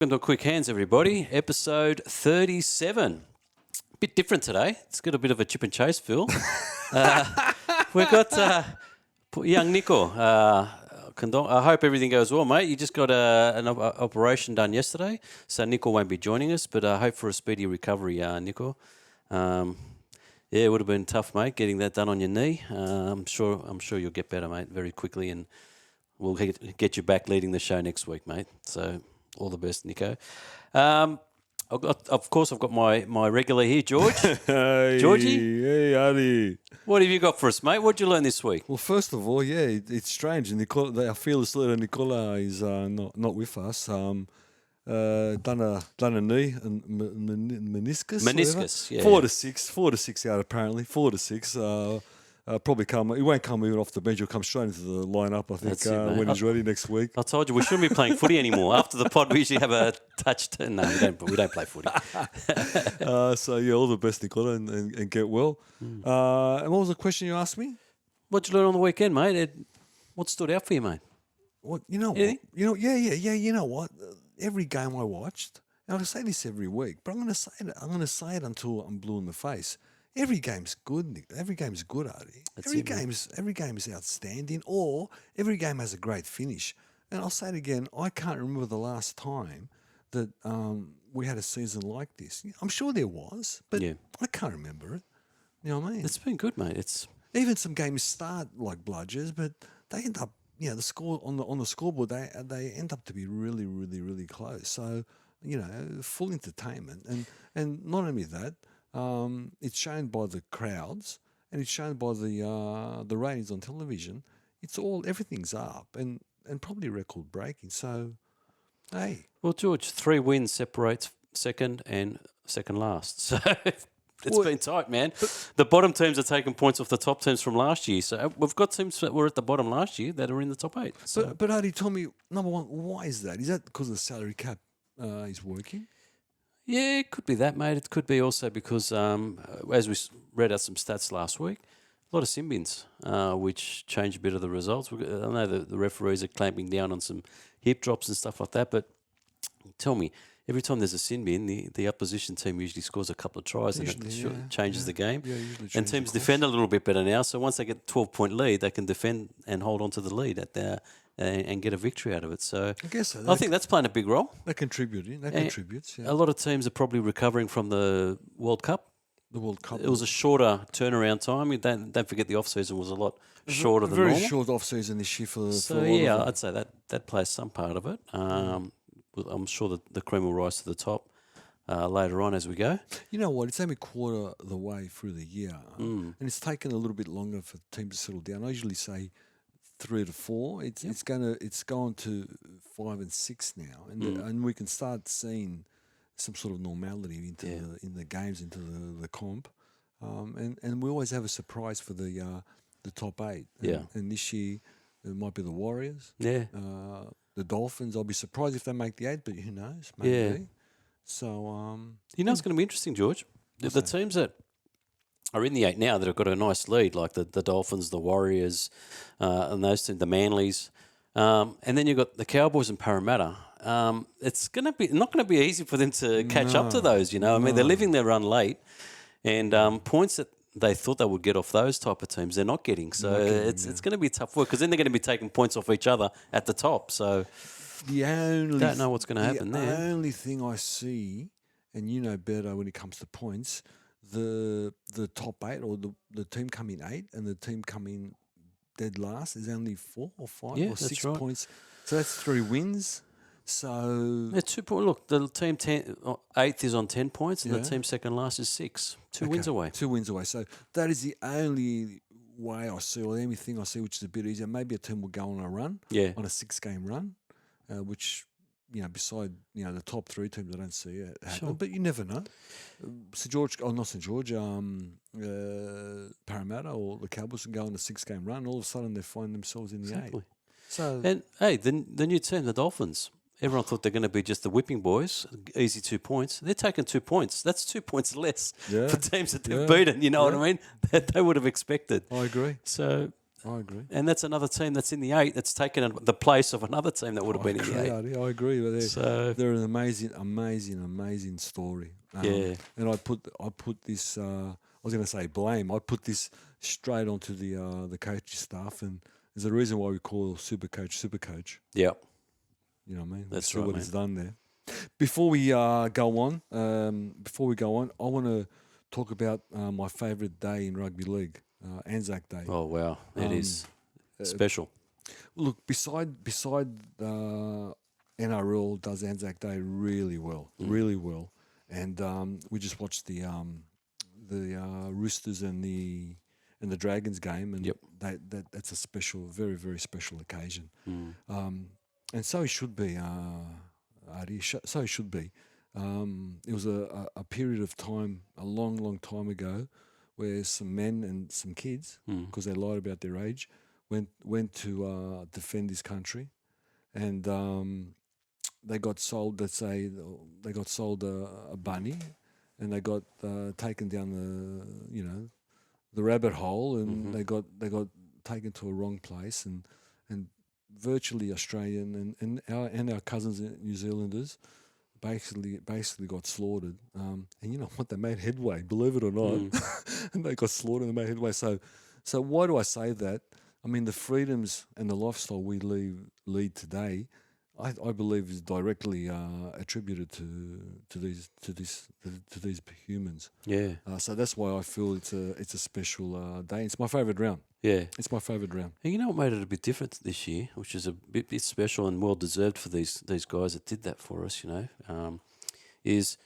Welcome to Quick Hands, everybody. Episode 37. Bit different today. It's got a bit of a chip and chase feel. We've got young Nico. I hope everything goes well, mate. You just got an operation done yesterday, so Nico won't be joining us, but I hope for a speedy recovery, Nico. Yeah, it would have been tough, mate, getting that done on your knee. I'm sure you'll get better, mate, very quickly, and we'll get you back leading the show next week, mate. So all the best, Nico. Of course, I've got my regular here, George. Hey, Georgie? Hey, Adi. What have you got for us, mate? What did you learn this week? Well, first of all, it's strange. Our fearless leader, Nicola, is not with us. Done a knee and meniscus. Meniscus, yeah. 4 to 6 out apparently. 4 to 6. Probably he won't come even off the bench. He'll come straight into the lineup. I think when he's ready next week. I told you we shouldn't be playing footy anymore. After the pod, we usually have a touch. No, we don't play footy. All the best, Nicola, and get well. And what was the question you asked me? What did you learn on the weekend, mate? What stood out for you, mate? What you know? What, you know? Yeah. You know what? Every game I watched, and I say this every week, but I'm going to say it until I'm blue in the face. Every game's good, Nick. Every game's good, Artie. Every game is outstanding, or every game has a great finish. And I'll say it again, I can't remember the last time that we had a season like this. I'm sure there was, but I can't remember it. You know what I mean? It's been good, mate. Even some games start like bludgers, but they end up, the score on the scoreboard, they end up to be really, really, really close. So, full entertainment, and not only that. It's shown by the crowds, and it's shown by the ratings on television. Everything's up, and probably record breaking. So, hey. Well, George, 3 wins separates second and second last. So it's been tight, man. The bottom teams are taking points off the top teams from last year. So we've got teams that were at the bottom last year that are in the top 8. So. But Adi, tell me, number one, why is that? Is that because the salary cap is working? Yeah, it could be that, mate. It could be also because, as we read out some stats last week, a lot of sin bins, which change a bit of the results. I know the referees are clamping down on some hip drops and stuff like that, but tell me, every time there's a sin bin, the opposition team usually scores a couple of tries and it changes the game. Yeah, and teams defend a little bit better now, so once they get a 12-point lead, they can defend and hold on to the lead and get a victory out of it. So I guess so. I think that's playing a big role. That contributes. Yeah. A lot of teams are probably recovering from the World Cup. The World Cup. It was a shorter turnaround time. Don't forget the off-season was a lot shorter than normal. Very short off-season this year for I'd say that plays some part of it. I'm sure that the cream will rise to the top later on as we go. You know what? It's only quarter the way through the year, and it's taken a little bit longer for teams to settle down. I usually say 3 to 4. It's gone to 5 and 6 now, and we can start seeing some sort of normality in the games, into the comp, and we always have a surprise for the top 8. And this year it might be the Warriors. Yeah. The Dolphins. I'll be surprised if they make the 8, but who knows? Maybe. Yeah. So it's going to be interesting, George. The teams that are in the 8 now that have got a nice lead, like the Dolphins, the Warriors, and those teams, the Manleys, and then you've got the Cowboys and Parramatta. It's not going to be easy for them to catch up to those. I mean, they're leaving their run late, and points that they thought they would get off those type of teams, they're not getting. So it's going to be tough work because then they're going to be taking points off each other at the top. So don't know what's going to happen there. The only thing I see, and you know better when it comes to points, the top 8 or the team coming 8 and the team coming dead last is only 4 or 5 or 6 points. So that's 3 wins. So 2 points. Look, the team 8th is on 10 points, and the team second last is 6. 2 wins away. 2 wins away. So that is the only way I see, or the only thing I see, which is a bit easier. Maybe a team will go on a run, on a 6-game run, which beside the top 3 teams, I don't see it happen. Sure. But you never know. Not St George, Parramatta or the Cowboys can go on a 6-game run. All of a sudden, they find themselves in the 8. So and hey, the new team, the Dolphins. Everyone thought they're going to be just the whipping boys, easy 2 points. They're taking 2 points. That's 2 points less for teams that they've beaten. You know what I mean? That they would have expected. I agree. So I agree. And that's another team that's in the 8 that's taken the place of another team that would have been in the 8. I agree with that. So They're an amazing story. Yeah. And I put this. I was going to say blame. I put this straight onto the coaching staff, and there's a reason why we call Super Coach. yeah, You know what I mean? That's See right, what man. it's done there. Before we go on, I want to talk about my favourite day in rugby league, Anzac Day. oh wow, it is special. Look, beside NRL does Anzac Day really well, and we just watched the Roosters and the Dragons game, and Yep. that's a special, very very special occasion, and so it should be, Artie. So it should be. It was a period of time, a long time ago, where some men and some kids, because they lied about their age, went to defend this country, and they got sold. Let's say they got sold a bunny, and they got taken down the rabbit hole, and they got taken to a wrong place, and virtually Australian and our cousins New Zealanders basically got slaughtered. And you know what? They made headway, believe it or not, and they got slaughtered and they made headway. So why do I say that? I mean, the freedoms and the lifestyle we lead today, I believe, is directly attributed to these humans. Yeah, So that's why I feel it's a special day. It's my favourite round. yeah. It's my favourite round. And you know what made it a bit different this year, which is a bit special and well deserved for these guys that did that for us. Is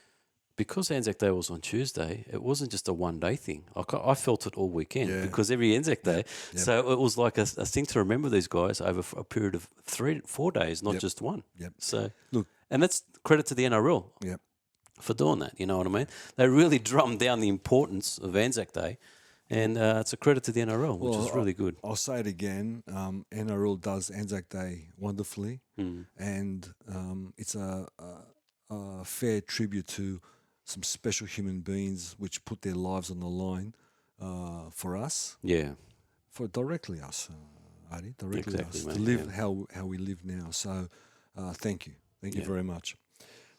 because Anzac Day was on Tuesday, it wasn't just a one-day thing. I felt it all weekend because every Anzac Day. Yeah. So it was like a thing to remember these guys over a period of 4 days, not just one. Yep. So Look. and that's credit to the NRL Yep. for doing that. You know what I mean? They really drummed down the importance of Anzac Day, and it's a credit to the NRL, which is really good. I'll say it again. NRL does Anzac Day wonderfully, and it's a fair tribute to some special human beings which put their lives on the line for us, Yeah. for directly us, Artie, directly Exactly, us, mate, to live how we live now. So thank you very much.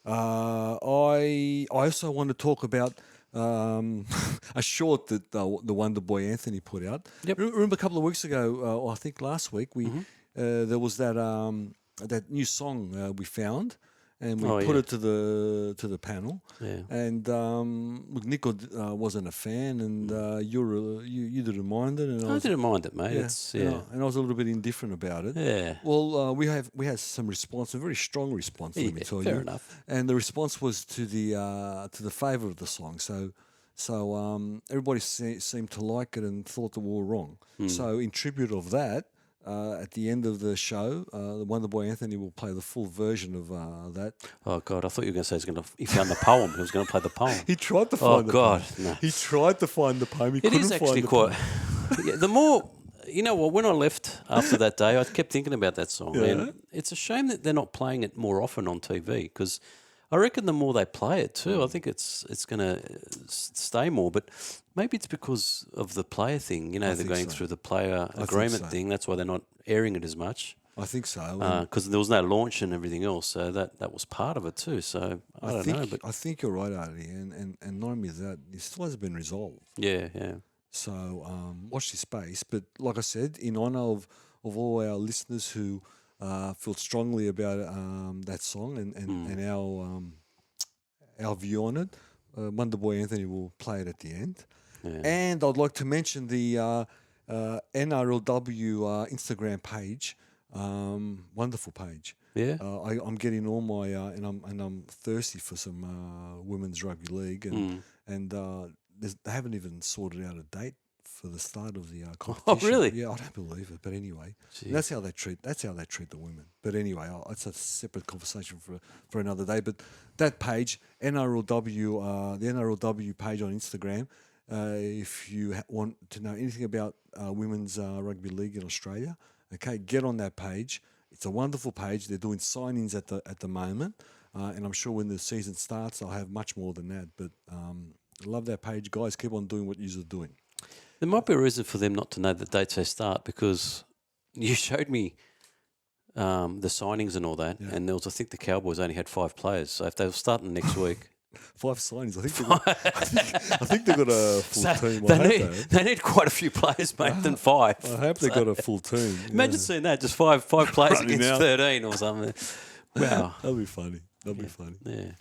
I also want to talk about a short that the Wonder Boy Anthony put out. Yep. Remember a couple of weeks ago, or I think last week, we there was that new song we found, and we put it to the panel. Yeah. And look, Nico wasn't a fan, and you didn't mind it, and I didn't mind it, mate. Yeah, and I was a little bit indifferent about it. Yeah. Well, we had some response, a very strong response. Let me tell you. Fair enough. And the response was to the favour of the song. So everybody seemed to like it and thought that we were wrong. So in tribute of that, at the end of the show, the Wonder Boy Anthony will play the full version of that. Oh God, I thought you were going to say he found the poem. He was going to play the poem. He tried to find the God, poem. no. He tried to find the poem. He It couldn't is find actually the quite. poem. Yeah, the more, you know what? When I left after that day, I kept thinking about that song, and it's a shame that they're not playing it more often on TV because I reckon the more they play it too, I think it's going to stay more. But maybe it's because of the player thing. You know, they're going through the player agreement thing. That's why they're not airing it as much. I think so. Because there was no launch and everything else, so that was part of it too. So I don't know, but I think you're right, Artie, and not only that, it still hasn't been resolved. yeah. So watch this space. But like I said, in honour of all our listeners who feel strongly about that song and our view on it, Wonder Boy Anthony will play it at the end. Yeah. And I'd like to mention the NRLW Instagram page. Wonderful page. Yeah. I'm getting all my and I'm thirsty for some women's rugby league, and they haven't even sorted out a date for the start of the competition. Oh, really? Yeah, I don't believe it. But anyway, that's how they treat the women. But anyway, it's a separate conversation for another day. But that page, NRLW, the NRLW page on Instagram. If you want to know anything about women's rugby league in Australia, okay, get on that page. It's a wonderful page. They're doing signings at the moment, and I'm sure when the season starts, I'll have much more than that. But I love that page, guys. Keep on doing what you're doing. There might be a reason for them not to know the dates they start because you showed me the signings and all that, and I think the Cowboys only had 5 players. So if they were starting next week, 5 signings. I think they've got a full team. They need quite a few players, mate, than 5. I hope they've got a full team. Imagine seeing that, just five players against 13 or something. Wow. That'll be funny. Be funny. Yeah.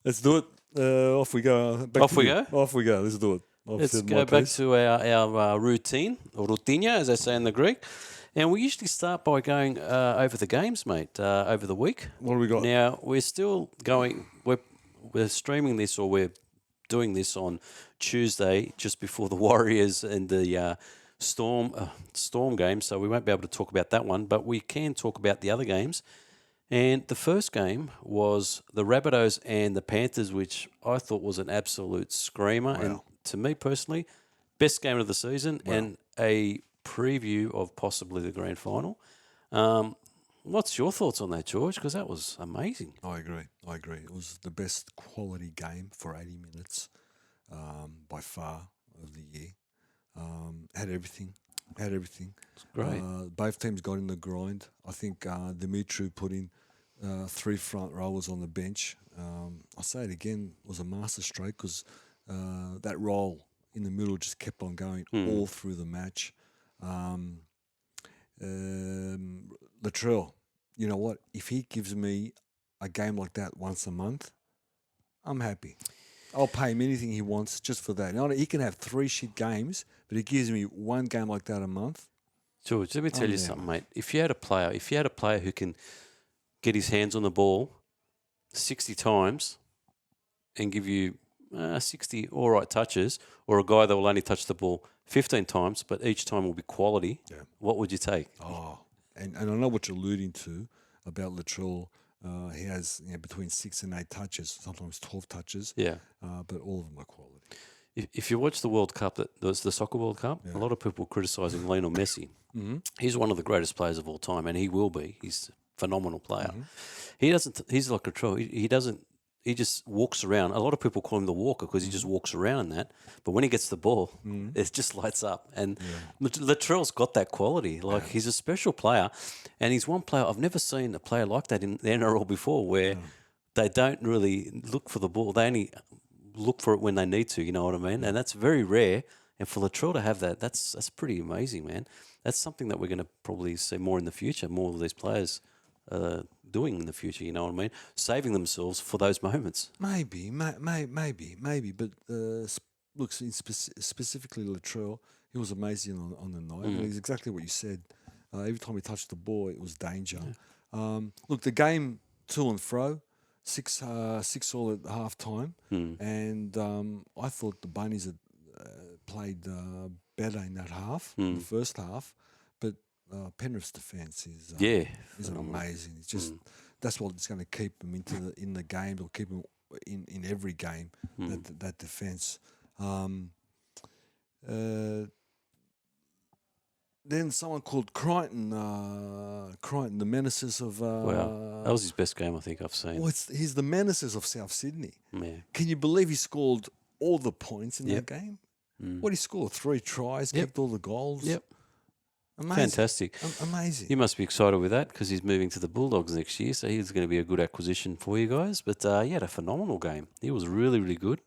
Let's do it. Off we go. Off we go? Off we go. Let's do it. Let's go back to our routine, or rutina, as they say in the Greek. And we usually start by going over the games, mate, over the week. What do we got? Now, we're still going, we're streaming this, or we're doing this on Tuesday, just before the Warriors and the Storm game, so we won't be able to talk about that one, but we can talk about the other games. And the first game was the Rabbitohs and the Panthers, which I thought was an absolute screamer. Wow. And to me personally, best game of the season and a preview of possibly the grand final. What's your thoughts on that, George? Because that was amazing. I agree. It was the best quality game for 80 minutes by far of the year. Had everything. It's great. Both teams got in the grind. I think Dimitri put in 3 front rowers on the bench. I'll say it again, was a master stroke because that roll in the middle just kept on going all through the match. Latrell, you know what? If he gives me a game like that once a month, I'm happy. I'll pay him anything he wants just for that. Now, he can have 3 shit games, but he gives me one game like that a month. George, let me tell you something, mate. If you had a player who can get his hands on the ball 60 times and give you 60 all right touches, or a guy that will only touch the ball 15 times, but each time will be quality, what would you take? Oh, and I know what you're alluding to about Latrell. He has between 6 and 8 touches, sometimes 12 touches. Yeah. But all of them are quality. If you watch the World Cup, the Soccer World Cup, a lot of people criticising Lionel Messi. He's one of the greatest players of all time, and he will be. He's a phenomenal player. He's like a he just walks around. A lot of people call him the walker because he just walks around in that. But when he gets the ball, it just lights up. And Latrell's got that quality. Like, he's a special player. And he's one player, I've never seen a player like that in the NRL before, where they don't really look for the ball. They only look for it when they need to, you know what I mean? And that's very rare. And for Latrell to have that, that's pretty amazing, man. That's something that we're going to probably see more in the future, more of these players doing in the future, you know what I mean? Saving themselves for those moments. Maybe. But look, specifically Latrell, he was amazing on the night. And it's exactly what you said. Every time he touched the ball, it was danger. Look, the game to and fro, 6 all at half time. And I thought the Bunnies had played better in that half, in the first half. But Penrith's defence is amazing. It's just that's what's going to keep them in the game. It'll keep them in every game. That defence. Then someone called Crichton, the Menaces of... wow, that was his best game I think I've seen. Well, he's the Menaces of South Sydney. Yeah. Can you believe he scored all the points in that game? What he scored? 3 tries, kept all the goals. Yep. Amazing. Fantastic. Amazing. You must be excited with that because he's moving to the Bulldogs next year, so he's going to be a good acquisition for you guys. But he had a phenomenal game. He was really, really good.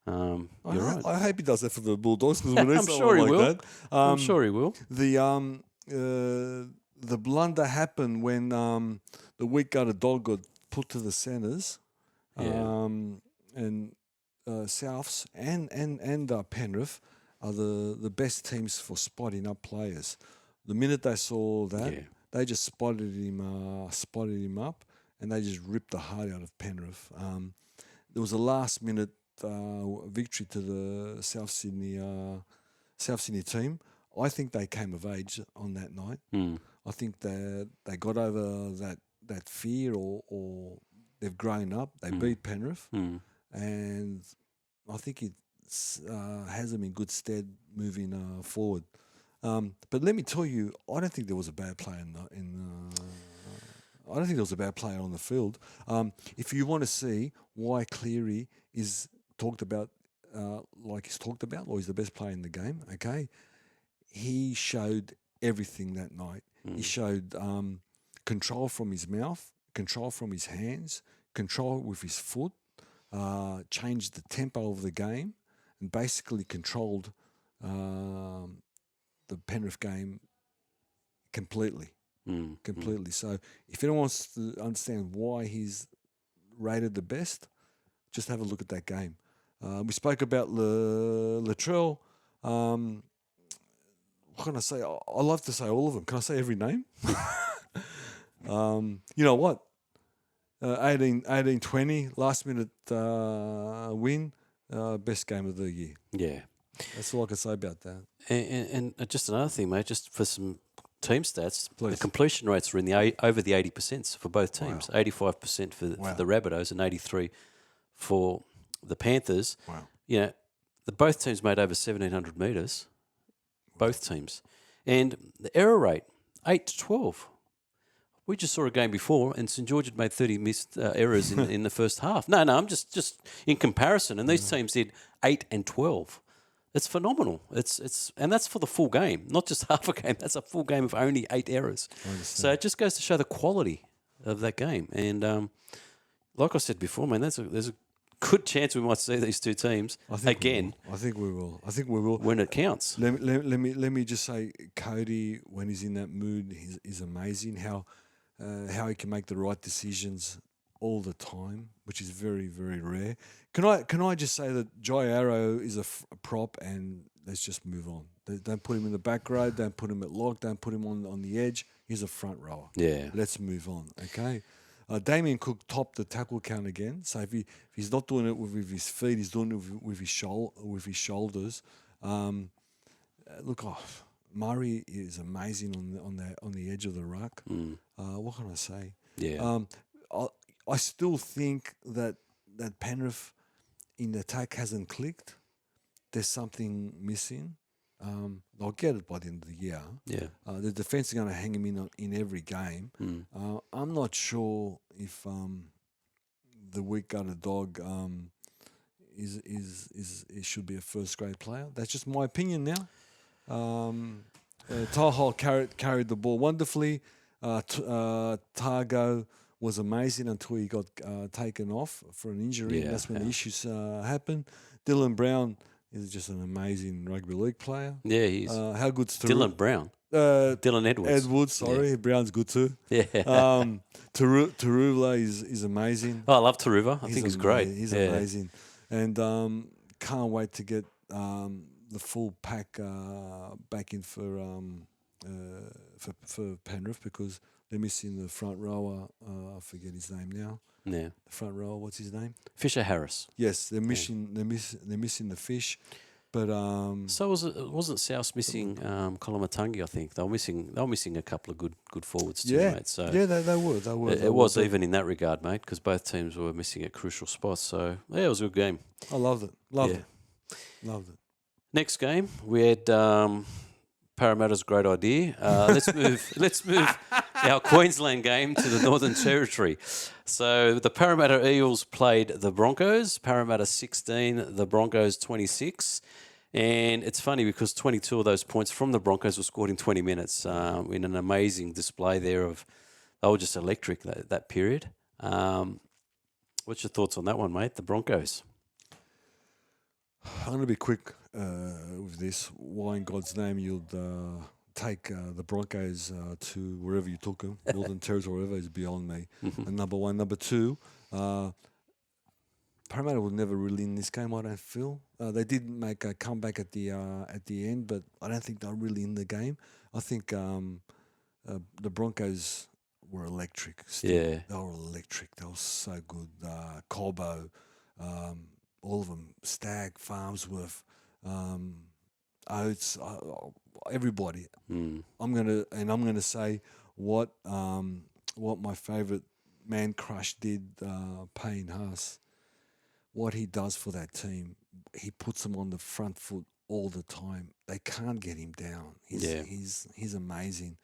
You're right. I hope he does that for the Bulldogs because we need I'm someone sure he like will. that. I'm sure he will. The blunder happened when the Wheatgutter dog got put to the centres, and Souths and Penrith are the best teams for spotting up players. The minute they saw that, they just spotted him up, and they just ripped the heart out of Penrith. There was a last minute victory to the South Sydney team. I think they came of age on that night. I think that they got over that fear, or they've grown up. They beat Penrith, and I think it has them in good stead moving forward. But let me tell you, I don't think there was a bad player I don't think there was a bad player on the field. If you want to see why Cleary is talked about like he's talked about, or he's the best player in the game. Okay, he showed everything that night. He showed control from his mouth, control from his hands, control with his foot, changed the tempo of the game, and basically controlled the Penrith game completely. Completely. So if anyone wants to understand why he's rated the best, just have a look at that game. We spoke about Latrell. What can I say? I love to say all of them. Can I say every name? You know what? 18-20, last minute win, best game of the year. Yeah. That's all I can say about that. And just another thing, mate, just for some team stats, Please. the completion rates are in the over the 80% for both teams. 85% for the Rabbitohs and 83% for the Panthers. Wow. You know, both teams made over 1,700 metres, both teams. And the error rate, 8 to 12. We just saw a game before, and St George had made 30 missed errors in the first half. No, I'm just in comparison, and these teams did 8 and 12. It's phenomenal. And that's for the full game, not just half a game. That's a full game of only 8 errors. So it just goes to show the quality of that game. And like I said before, man, there's a good chance we might see these two teams again. I think we will. When it counts. Let me just say, Cody, when he's in that mood, he's amazing. How he can make the right decisions all the time, which is very, very rare. Can I just say that Jai Arrow is a prop, and let's just move on. Don't put him in the back row. Don't put him at lock. Don't put him on the edge. He's a front rower. Yeah. Let's move on. Okay. Damien Cook topped the tackle count again. So if he's not doing it with his feet, he's doing it with his shoulders. Look, Murray is amazing on the edge of the ruck. What can I say? Yeah. I still think that Penrith in the attack hasn't clicked. There's something missing. They'll get it by the end of the year. Yeah. The defence is going to hang him in every game. I'm not sure if the weak-gutted dog is should be a first-grade player. That's just my opinion now. Tahal carried the ball wonderfully. Targo was amazing until he got taken off for an injury. That's when the issues happened. Dylan Brown is just an amazing rugby league player. Yeah, he's. How good's Dylan Brown? Dylan Edwards. Edwards, sorry. Yeah. Brown's good too. Yeah. Tarula is amazing. Oh, I love Taruva. I think he's great. He's amazing. And can't wait to get the full pack back in for Penrith, because they're missing the front rower. I forget his name now. Yeah. The front rower, what's his name? Fisher Harris. Yes, they're missing. They're missing the fish, but so wasn't South missing Kolomatangi? I think they were missing a couple of good forwards too, mate. So they were. It was even in that regard, mate, because both teams were missing at crucial spots. So yeah, it was a good game. I loved it. Loved it. Next game we had Parramatta's great idea. Let's move our Queensland game to the Northern Territory. So the Parramatta Eels played the Broncos. Parramatta 16, the Broncos 26. And it's funny because 22 of those points from the Broncos were scored in 20 minutes in an amazing display there of they were just electric that period. What's your thoughts on that one, mate? The Broncos. I'm going to be quick with this. Why in God's name you'd take the Broncos to wherever you took them, Northern Territory, wherever, is beyond me. And number one. Number two, Parramatta will never really in this game, I don't feel. They did make a comeback at the end, but I don't think they're really in the game. I think the Broncos were electric. Still. Yeah. They were electric. They were so good. Cobo, all of them, Stagg, Farnsworth, Oates, everybody. I'm gonna say what my favourite man crush did, Payne Haas. What he does for that team, he puts them on the front foot all the time. They can't get him down. He's amazing.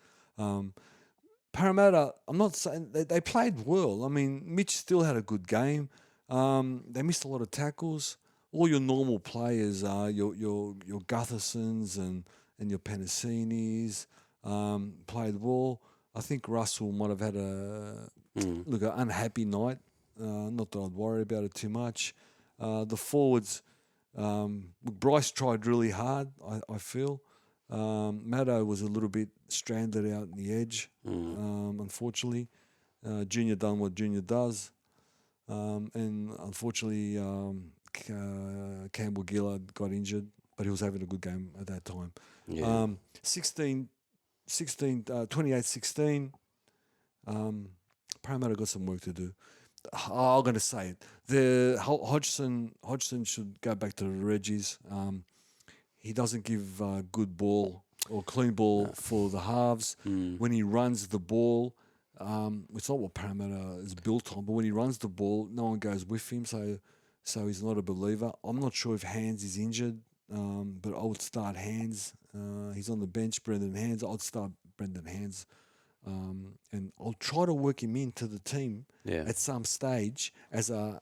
Parramatta, I'm not saying they played well. I mean, Mitch still had a good game. They missed a lot of tackles. all your normal players, your Guthersons and your Penicinis, played well. I think Russell might have had an unhappy night. Not that I'd worry about it too much. The forwards, Bryce tried really hard, I feel. Maddo was a little bit stranded out in the edge, unfortunately. Junior done what Junior does. And unfortunately, Campbell Gillard got injured, but he was having a good game at that time. Yeah. 28-16. Parramatta got some work to do. I'm going to say it. The Hodgson should go back to the Reggies. He doesn't give good ball or clean ball for the halves. When he runs the ball, it's not what Parramatta is built on, but when he runs the ball, no one goes with him, so he's not a believer. I'm not sure if Hands is injured, but I would start Hands. He's on the bench, Brendan Hands. I'd start Brendan Hands. And I'll try to work him into the team at some stage as a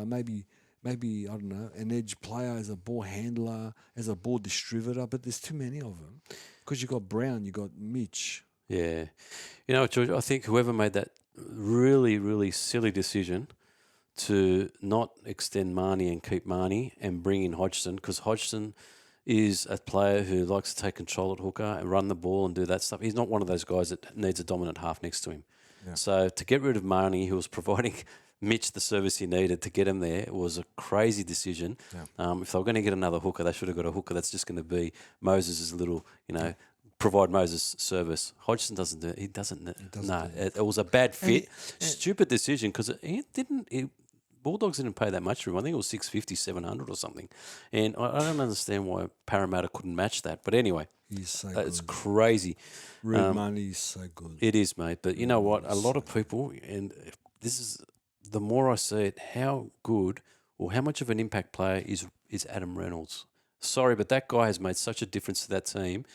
maybe I don't know, an edge player, as a ball handler, as a ball distributor. But there's too many of them because you got Brown, you got Mitch. Yeah, you know, George, I think whoever made that really, really silly decision to not extend Marnie and keep Marnie and bring in Hodgson, because Hodgson is a player who likes to take control at hooker and run the ball and do that stuff. He's not one of those guys that needs a dominant half next to him. Yeah. So to get rid of Marnie, who was providing Mitch the service he needed to get him there, was a crazy decision. Yeah. If they were going to get another hooker, they should have got a hooker that's just going to be Moses' little, provide Moses service. Hodgson doesn't do it. He doesn't. No, it was a bad fit. Stupid decision because Bulldogs didn't pay that much for him. I think it was $650, $700 or something. And I don't understand why Parramatta couldn't match that. But anyway, he's so good. It's crazy. Red money is so good. It is, mate. But you know what? A lot of people, and this is the more I see it, how good or how much of an impact player is Adam Reynolds. Sorry, but that guy has made such a difference to that team.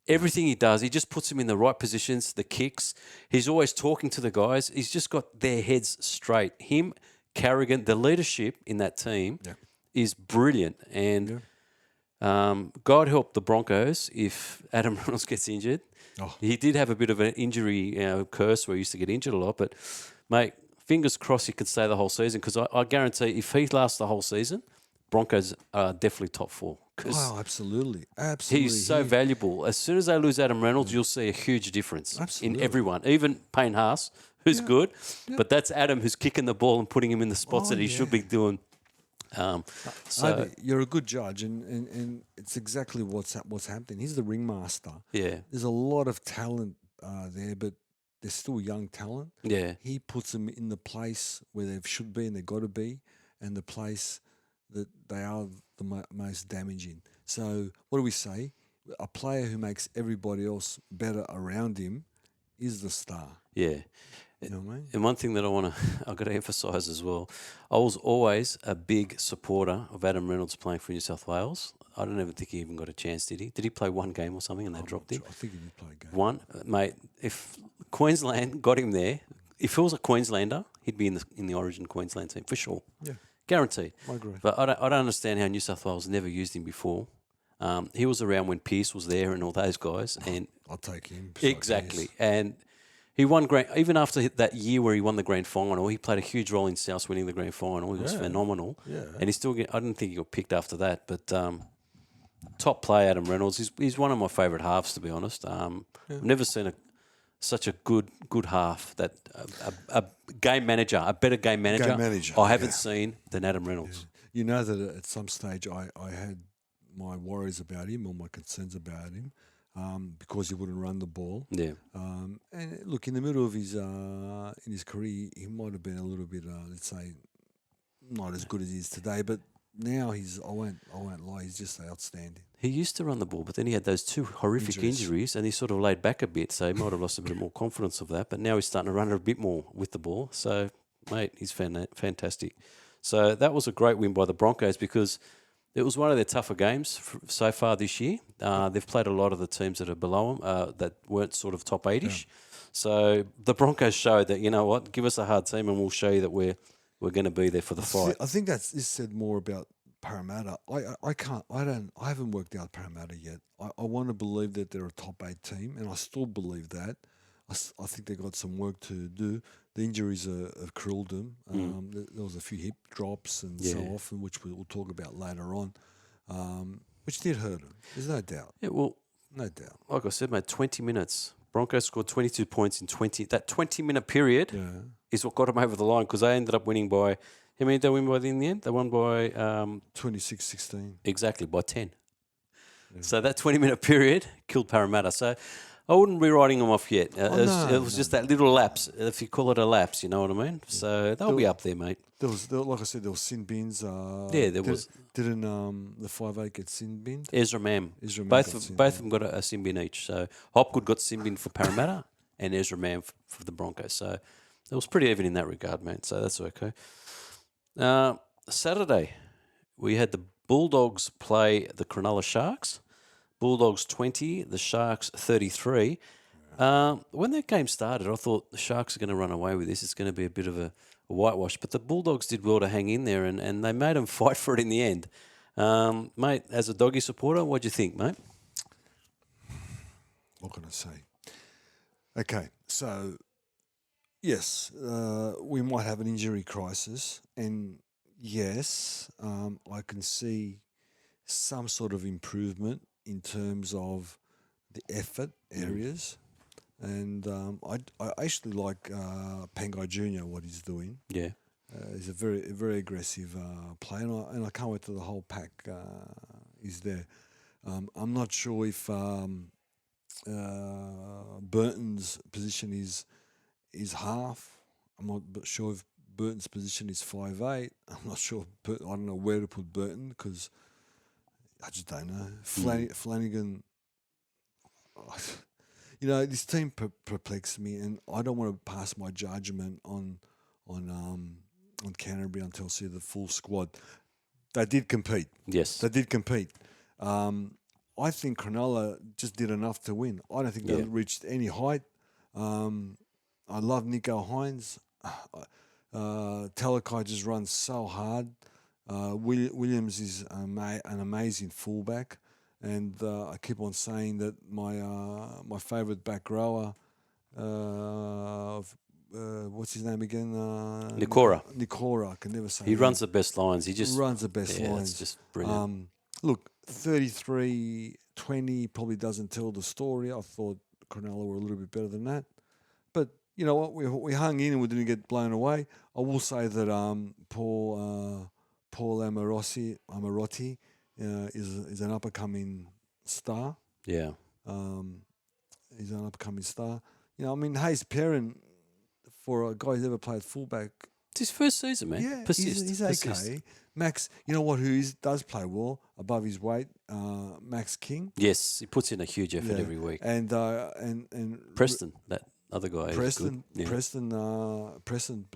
Everything he does, he just puts him in the right positions, the kicks. He's always talking to the guys. He's just got their heads straight. Him, Carrigan, the leadership in that team is brilliant. And God help the Broncos if Adam Reynolds gets injured. Oh. He did have a bit of an injury curse where he used to get injured a lot. But, mate, fingers crossed he could stay the whole season because I guarantee if he lasts the whole season, Broncos are definitely top four. Oh, absolutely. Absolutely. He's so valuable. As soon as they lose Adam Reynolds, you'll see a huge difference in everyone. Even Payne Haas, who's good, but that's Adam who's kicking the ball and putting him in the spots that he should be doing. So you're a good judge, and it's exactly what's happening. He's the ringmaster. Yeah. There's a lot of talent there, but they're still young talent. Yeah. He puts them in the place where they should be and they've got to be, and the place that they are the most damaging. So what do we say? A player who makes everybody else better around him is the star. Yeah. You know what I mean? And one thing that I've got to emphasise as well, I was always a big supporter of Adam Reynolds playing for New South Wales. I don't even think he even got a chance, did he? Did he play one game or something and they dropped him? I think he did play a game. One? Mate, if Queensland got him there, if he was a Queenslander, he'd be in the Origin Queensland team for sure. Yeah. Guaranteed. I agree. But I don't understand how New South Wales never used him before. He was around when Pearce was there and all those guys. And I'll take him. Exactly. And he won even after that year where he won the grand final, he played a huge role in South winning the grand final. He was phenomenal. Yeah. And he still I didn't think he got picked after that. But top player, Adam Reynolds. He's one of my favourite halves, to be honest. I've never seen such a good half that a game manager, a better game manager I haven't seen than Adam Reynolds. Yeah. You know that at some stage I had my worries about him or my concerns about him because he wouldn't run the ball. Yeah. And look, in the middle of in his career, he might have been a little bit, let's say, not as good as he is today, but now I won't lie, he's just outstanding. He used to run the ball, but then he had those two horrific injuries and he sort of laid back a bit, so he might have lost a bit more confidence of that, but now he's starting to run a bit more with the ball. So, mate, he's fantastic. So that was a great win by the Broncos because it was one of their tougher games so far this year. They've played a lot of the teams that are below them that weren't sort of top 8-ish. Yeah. So the Broncos showed that, you know what, give us a hard team and we'll show you that we're going to be there for the fight. I think this said more about Parramatta. I haven't worked out Parramatta yet. I want to believe that they're a top 8 team, and I still believe that. I think they've got some work to do. The injuries have crippled them. There was a few hip drops and so often, which we'll talk about later on, which did hurt them. There's no doubt. Yeah, well, No doubt. like I said, mate, 20 minutes. Broncos scored 22 points in 20. That 20-minute period is what got them over the line because they ended up winning by, how many did they win by in the end? They won by 26-16. Exactly, by 10. Yeah. So that 20-minute period killed Parramatta. So I wouldn't be writing them off yet. It was just that little lapse, if you call it a lapse, you know what I mean? Yeah. So they'll be up there, mate. There was, like I said, there was sin bins. There was. Didn't the 5'8" get sin binned? Ezra Mam. Both of them got a sin bin each. So Hopgood got sin bin for Parramatta and Ezra Mam for the Broncos. So it was pretty even in that regard, mate. So that's okay. Saturday, we had the Bulldogs play the Cronulla Sharks. Bulldogs 20, the Sharks 33. When that game started, I thought the Sharks are going to run away with this. It's going to be a bit of a whitewash. But the Bulldogs did well to hang in there, and they made them fight for it in the end. Mate, as a Doggy supporter, what do you think, mate? What can I say? Okay, so, yes, we might have an injury crisis. And, yes, I can see some sort of improvement in terms of the effort areas. And I actually like Pangai Jr., what he's doing. Yeah. He's a very aggressive player, and I can't wait till the whole pack is there. I'm not sure if Burton's position is half. I'm not sure if Burton's position is 5'8". I'm not sure. I don't know where to put Burton because I just don't know. Flanagan. You know, this team perplexes me, and I don't want to pass my judgment on Canterbury until I see the full squad. They did compete. Yes. They did compete. I think Cronulla just did enough to win. I don't think they reached any height. I love Nico Hines. Talakai just runs so hard. Williams is an amazing fullback. And I keep on saying that my favourite back rower, what's his name again? Nikora. Nikora. I can never say. He runs the best lines. He just runs the best lines. It's just brilliant. Look, 33-20 probably doesn't tell the story. I thought Cronulla were a little bit better than that. But you know what? We hung in and we didn't get blown away. I will say that Paul Amarotti is an up-and-coming star. Yeah. He's an up-and-coming star. You know, I mean, Hayes Perrin, for a guy who's ever played fullback. It's his first season, man. Yeah, he's okay. Max, you know what, does play well, above his weight, Max King. Yes, he puts in a huge effort every week. And Preston, that other guy Preston, is good. Preston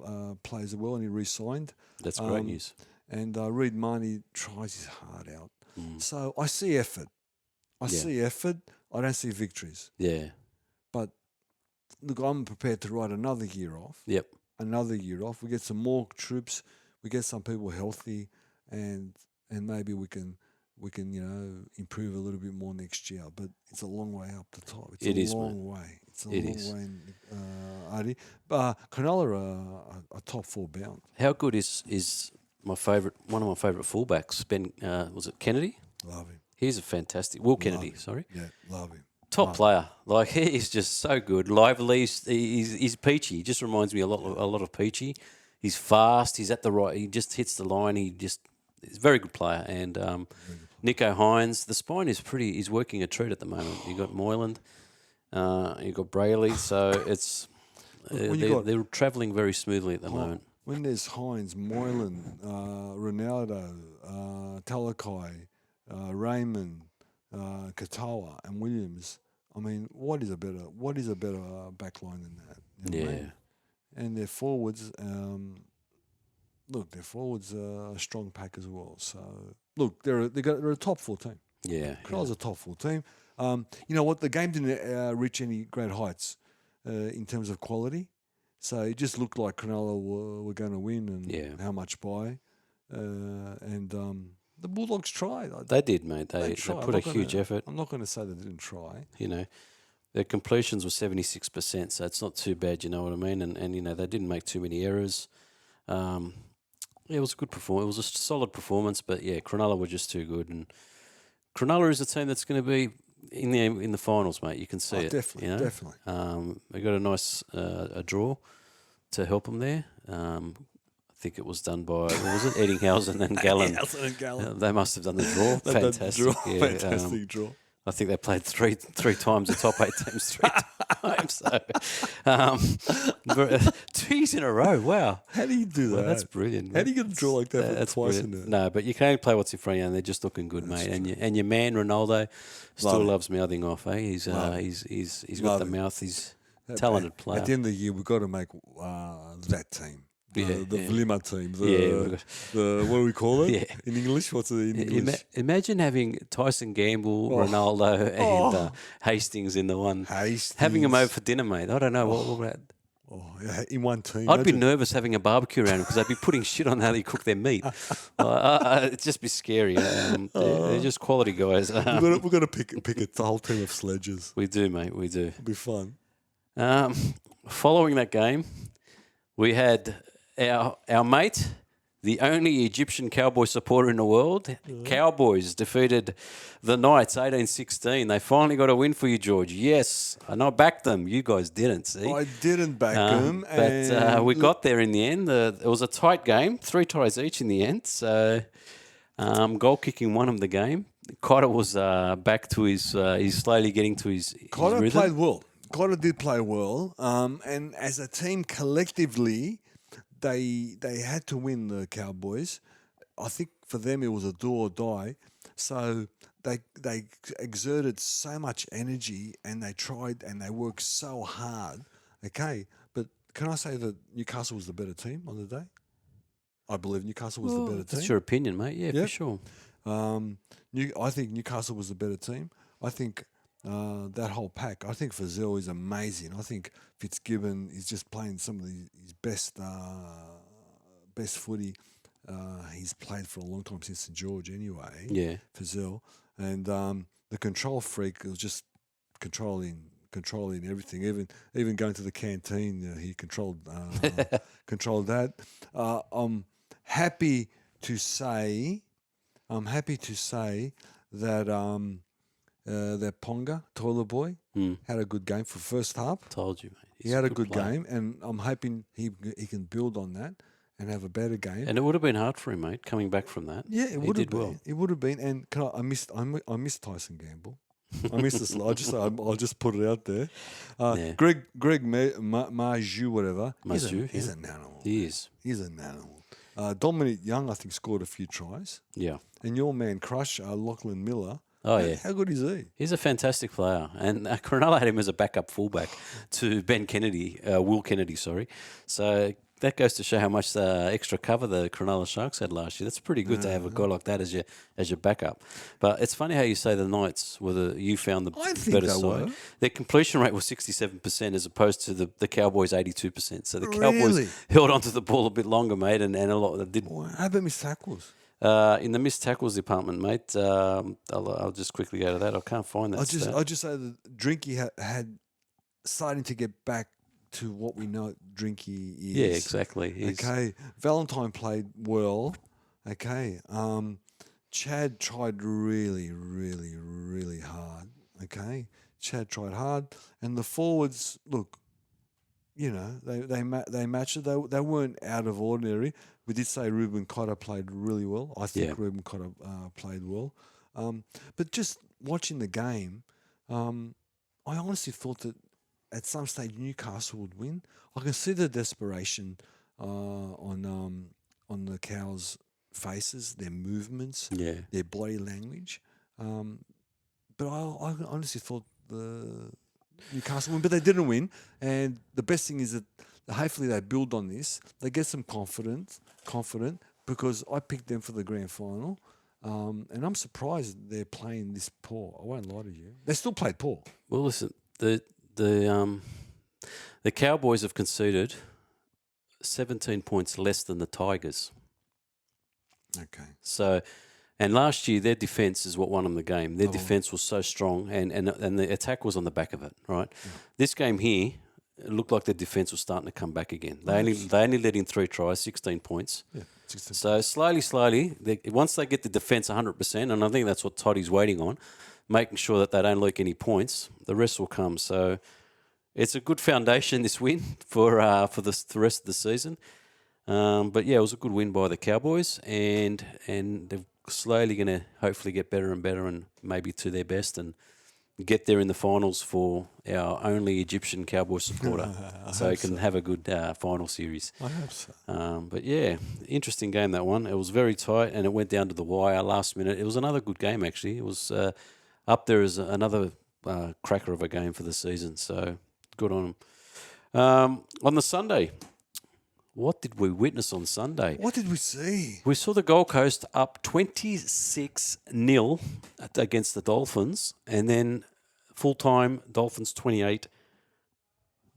plays well and he re-signed. That's great news. And Reid Marnie tries his heart out. So I see effort. I see effort. I don't see victories. Yeah. But look, I'm prepared to write another year off. Yep. Another year off. We get some more troops. We get some people healthy, and maybe we can improve a little bit more next year. But it's a long way up the top. It's a long way. It's a long way, Artie. But Cronulla are a top 4 bound. How good is one of my favourite fullbacks, Ben, was it Kennedy? Love him. He's a fantastic... Will Kennedy, sorry. Yeah, love him. Top player. Like, he is just so good. Lively. He's peachy. He just reminds me a lot of Peachy. He's fast. He's at the right... He just hits the line. He's a very good player. And Nico Hines, the spine is he's working a treat at the moment. You've got Moyland. You've got Brayley. So it's... they're travelling very smoothly at the moment. When there's Hines, Moylan, Ronaldo, Talakai, Raymond, Katoa, and Williams, I mean, what is a better backline than that? You know what I mean? And their forwards, are a strong pack as well. So look, they're a top 4 team. Yeah, Cronulla's a top 4 team. You know what? The game didn't reach any great heights in terms of quality. So it just looked like Cronulla were going to win, and how much by. And The Bulldogs tried. They did, mate. They tried. put a huge effort. I'm not going to say they didn't try. You know, their completions were 76%, so it's not too bad. You know what I mean? And you know, they didn't make too many errors. It was a good performance. It was a solid performance, but yeah, Cronulla were just too good. And Cronulla is a team that's going to be in the finals, mate. You can see it. Definitely, you know? definitely. They got a nice a draw to help them there. I think it was done by what was it, Eddinghausen and Gallen. Eddinghausen and Gallen. They must have done the draw. Fantastic, yeah, fantastic draw. I think they played three times the top 8 teams 3 times. So, 2 years in a row. Wow. How do you do that? Well, that's brilliant. How do you get a draw like that That's twice brilliant. in No, but you can only play what's in front of you, and they're just looking good, mate. And your man Ronaldo still loves mouthing off. He's got the mouth. He's a talented player. At the end of the year, we've got to make that team. The Vlima team. The what do we call it? Yeah. In English? What's it in English? Imagine having Tyson Gamble, Ronaldo, and Hastings in the one. Hastings. Having them over for dinner, mate. I don't know. What in one team. I'd be nervous having a barbecue around them because they'd be putting shit on how they cook their meat. It'd just be scary. They're just quality guys. We're gonna pick a whole team of sledges. We do, mate. We do. It'll be fun. Following that game, we had our mate, the only Egyptian Cowboy supporter in the world. Cowboys defeated the Knights 18-16. They finally got a win for you, George. Yes, and I backed them. You guys didn't, see? I didn't back them. But we got there in the end. It was a tight game, 3 tries each in the end. So goal kicking won him the game. Cotter was back to his he's slowly getting to his Cotter rhythm. played well. Cotter did play well. And as a team collectively, they had to win, the Cowboys. I think for them it was a do or die. So they exerted so much energy and they tried and they worked so hard. Okay, but can I say that Newcastle was the better team on the day? I believe Newcastle was the better team. That's your opinion, mate. Yeah, for sure. I think Newcastle was the better team. I think that whole pack. I think Fazell is amazing. I think Fitzgibbon is just playing some of his best footy he's played for a long time since St George anyway. Yeah. Fazell. And the control freak was just controlling everything. Even going to the canteen, he controlled that. I'm happy to say that that Ponga, Toilet Boy, had a good game for first half. Told you, mate. He had a good game, and I'm hoping he can build on that and have a better game. And it would have been hard for him, mate, coming back from that. Yeah, it would have been. Well. It would have been. And I missed Tyson Gamble. I missed this. I'll just put it out there. Greg Maju, whatever. He's an animal. He is. He's an animal. Dominic Young, I think, scored a few tries. Yeah. And your man Crush, Lachlan Miller. Oh, yeah. How good is he? He's a fantastic player. And Cronulla had him as a backup fullback to Will Kennedy, sorry. So that goes to show how much extra cover the Cronulla Sharks had last year. That's pretty good to have a guy like that as your backup. But it's funny how you say the Knights you found the better side. Their completion rate was 67% as opposed to the Cowboys 82%. So the Cowboys held onto the ball a bit longer, mate, and a lot that did. How about missed tackles? In the missed tackles department, mate, I'll just quickly go to that. I can't find that. I'll just say that Drinky had starting to get back to what we know Drinky is. Yeah, exactly. Okay. Valentine played well. Okay. Chad tried really, really, really hard. Okay. Chad tried hard. And the forwards, look, you know, they matched it. They weren't out of ordinary. We did say Ruben Cotter played really well. I think Ruben Cotter played well. But just watching the game, I honestly thought that at some stage Newcastle would win. I can see the desperation on the Cows' faces, their movements, their body language. But I honestly thought the Newcastle win, but they didn't win. And the best thing is that hopefully they build on this. They get some confident, because I picked them for the grand final. And I'm surprised they're playing this poor. I won't lie to you. They still played poor. Well, listen, the Cowboys have conceded 17 points less than the Tigers. Okay. So And last year, their defence is what won them the game. Their defence was so strong, and the attack was on the back of it, right? Yeah. This game here, it looked like their defence was starting to come back again. They only let in 3 tries, 16 points. Yeah, 16 so slowly, once they get the defence 100%, and I think that's what Toddy's waiting on, making sure that they don't leak any points, the rest will come. So it's a good foundation, this win, for the rest of the season. But yeah, it was a good win by the Cowboys, and they're slowly going to hopefully get better and better, and maybe to their best, and get there in the finals for our only Egyptian Cowboy supporter, so he can have a good final series. I hope so. But yeah, interesting game, that one. It was very tight, and it went down to the wire last minute. It was another good game, actually. It was up there as another cracker of a game for the season, so good on them. On the Sunday, what did we witness on Sunday? What did we see? We saw the Gold Coast up 26-0 against the Dolphins, and then full-time Dolphins 28,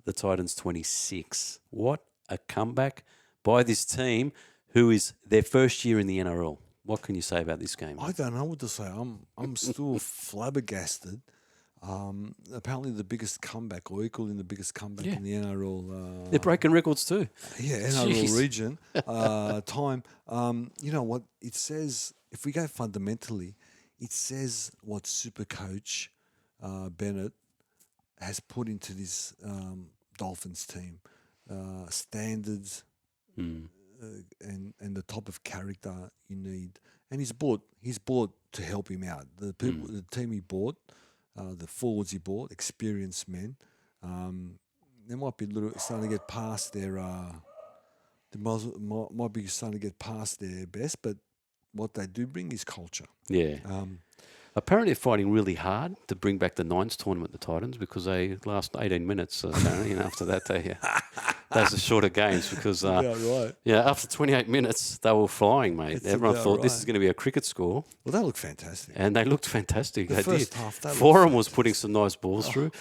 the Titans 26. What a comeback by this team, who is their first year in the NRL. What can you say about this game? I don't know what to say. I'm still flabbergasted. Apparently the biggest comeback, or equaling the biggest comeback in the NRL. They're breaking records too. Yeah, NRL region time. You know what it says? If we go fundamentally, it says what Supercoach Bennett has put into this Dolphins team, standards and the type of character you need. And he's bought to help him out. The people, the team he bought. The forwards he bought, experienced men. They might be starting to get past their. They might be starting to get past their best, but what they do bring is culture. Yeah. Apparently, they're fighting really hard to bring back the Nines tournament, the Titans, because they last 18 minutes. Apparently, and after that, those are shorter games because after 28 minutes, they were flying, mate. Everyone thought this is going to be a cricket score. Well, they looked fantastic. And they looked fantastic. They first did. half, Forum was putting some nice balls through.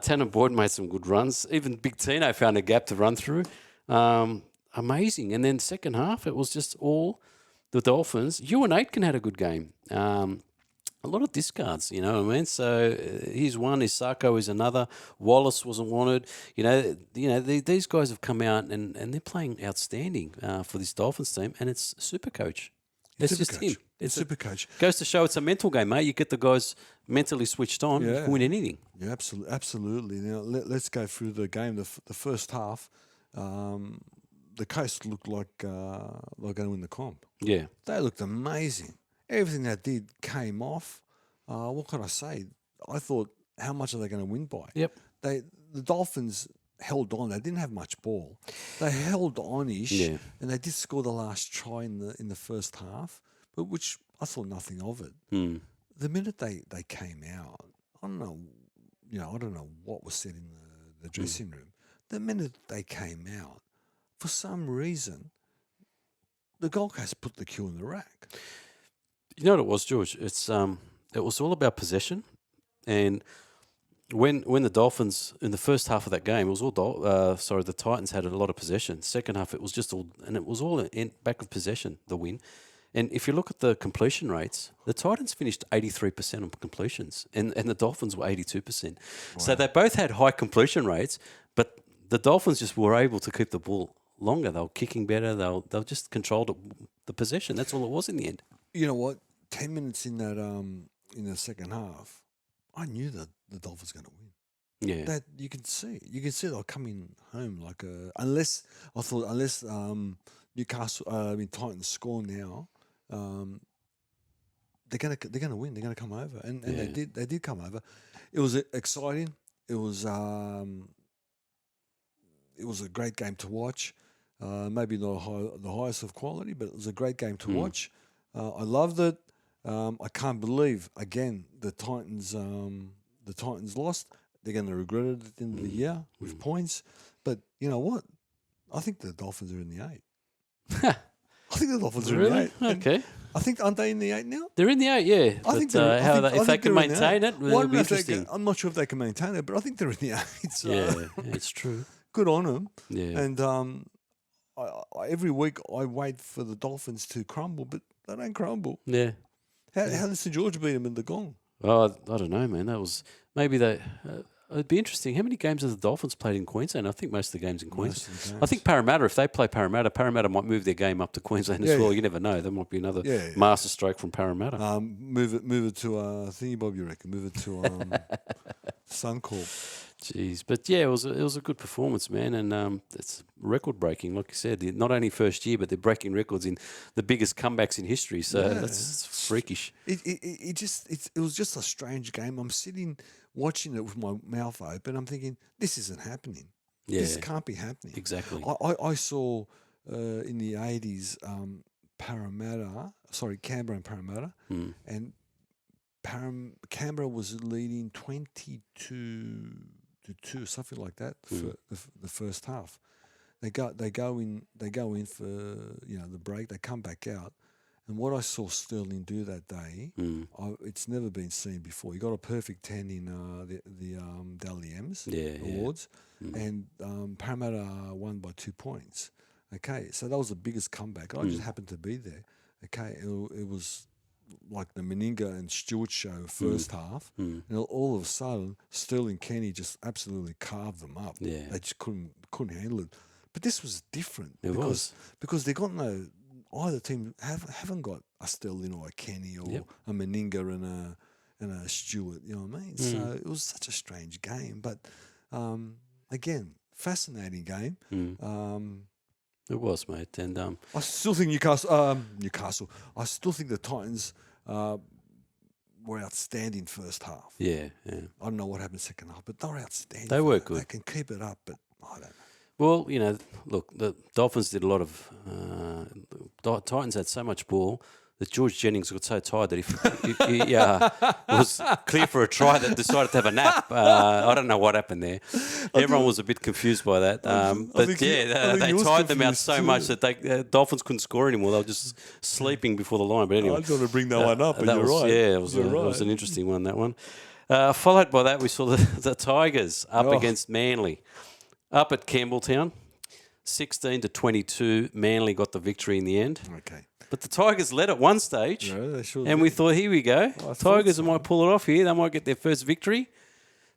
Tanner Boyd made some good runs. Even Big Tino found a gap to run through. Amazing. And then second half, it was just all the Dolphins. Ewan Aitken had a good game. A lot of discards, you know what I mean? So he's one, Isako is another. Wallace wasn't wanted. These guys have come out and they're playing outstanding for this Dolphins team, and it's Supercoach. It's just him. It's Supercoach. Goes to show it's a mental game, mate. You get the guys mentally switched on, you can win anything. Yeah, absolutely. Now let's go through the game. The first half, the Coast looked like they're going to win the comp. Yeah, they looked amazing. Everything they did came off. What can I say? I thought, how much are they going to win by? Yep. The Dolphins held on. They didn't have much ball. They held on-ish, and they did score the last try in the first half, but which I thought nothing of it. The minute they came out, I don't know what was said in the dressing room. The minute they came out, for some reason, the Gold Coast put the cue in the rack. You know what it was, George? It was all about possession, and when the Dolphins in the first half of that game, it was all the Titans had a lot of possession. Second half, it was just all, and it was all in back of possession, the win. And if you look at the completion rates, the Titans finished 83% on completions, and the Dolphins were 82%. Wow. So they both had high completion rates, but the Dolphins just were able to keep the ball longer. They were kicking better. They just controlled the possession. That's all it was in the end. You know what? 10 minutes in that in the second half, I knew that the Dolphins were going to win. Yeah, that you can see they're coming home like unless Newcastle, Titans score now, they're gonna win. They're gonna come over, and they did come over. It was exciting. It was a great game to watch. Maybe not the highest of quality, but it was a great game to watch. I loved it. I can't believe again the Titans lost. They're going to regret it at the end of the year with points. But you know what? I think the Dolphins are in the 8. I think the Dolphins are in the 8. Okay. I think, aren't they in the 8 now? They're in the 8, yeah. I think if they can maintain it, it'll be interesting. I'm not sure if they can maintain it, but I think they're in the 8. So yeah, it's true. Good on them. Yeah. And every week I wait for the Dolphins to crumble, but they don't crumble. Yeah. How did St George beat them in the Gong? Oh, I don't know, man. That was maybe they. It'd be interesting. How many games have the Dolphins played in Queensland? I think most of the games in Queensland. Most of the I games. think Parramatta, if they play Parramatta might move their game up to Queensland as Yeah, well. yeah. You never know. There might be another Yeah. master stroke from Parramatta. Move it to Thingy Bob. You reckon? Move it to Suncorp. Jeez, but yeah, it was a good performance, man, and it's record breaking, like you said. Not only first year, but they're breaking records in the biggest comebacks in history. So that's freakish. It was just a strange game. I'm sitting watching it with my mouth open. I'm thinking, this isn't happening. Yeah, This can't be happening. exactly. I saw in the 80s Canberra and Parramatta, and Canberra was leading 22-2, something like that for the first half. They go in for the break. They come back out, and what I saw Sterling do that day, it's never been seen before. He got a perfect 10 in the Dally M's awards, and Parramatta won by 2 points. Okay, so that was the biggest comeback. I just happened to be there. Okay, it was like the Meninga and Stewart show first half, and all of a sudden Sterling Kenny just absolutely carved them up. Yeah. They just couldn't handle it. But this was different was. because they got either team haven't got a Sterling or a Kenny or a Meninga and a Stewart. You know what I mean? So it was such a strange game, but again, fascinating game. It was, mate, and I still think Newcastle. I still think the Titans were outstanding first half. yeah. I don't know what happened second half, but they were outstanding. They were good. They can keep it up, but I don't know. Well, look, the Dolphins did a lot of. The Titans had so much ball that George Jennings got so tired that he was clear for a try that decided to have a nap. I don't know what happened there. Everyone was a bit confused by that. They tired them out so much that Dolphins couldn't score anymore. They were just sleeping before the line. But anyway, I thought to bring that one up, but you're right. Yeah, it was an interesting one, that one. Followed by that, we saw the Tigers up against Manly. Up at Campbelltown, 16-22. Manly got the victory in the end. Okay. But the Tigers led at one stage, They sure and did. we thought, here we go. Tigers might pull it off here. They might get their first victory.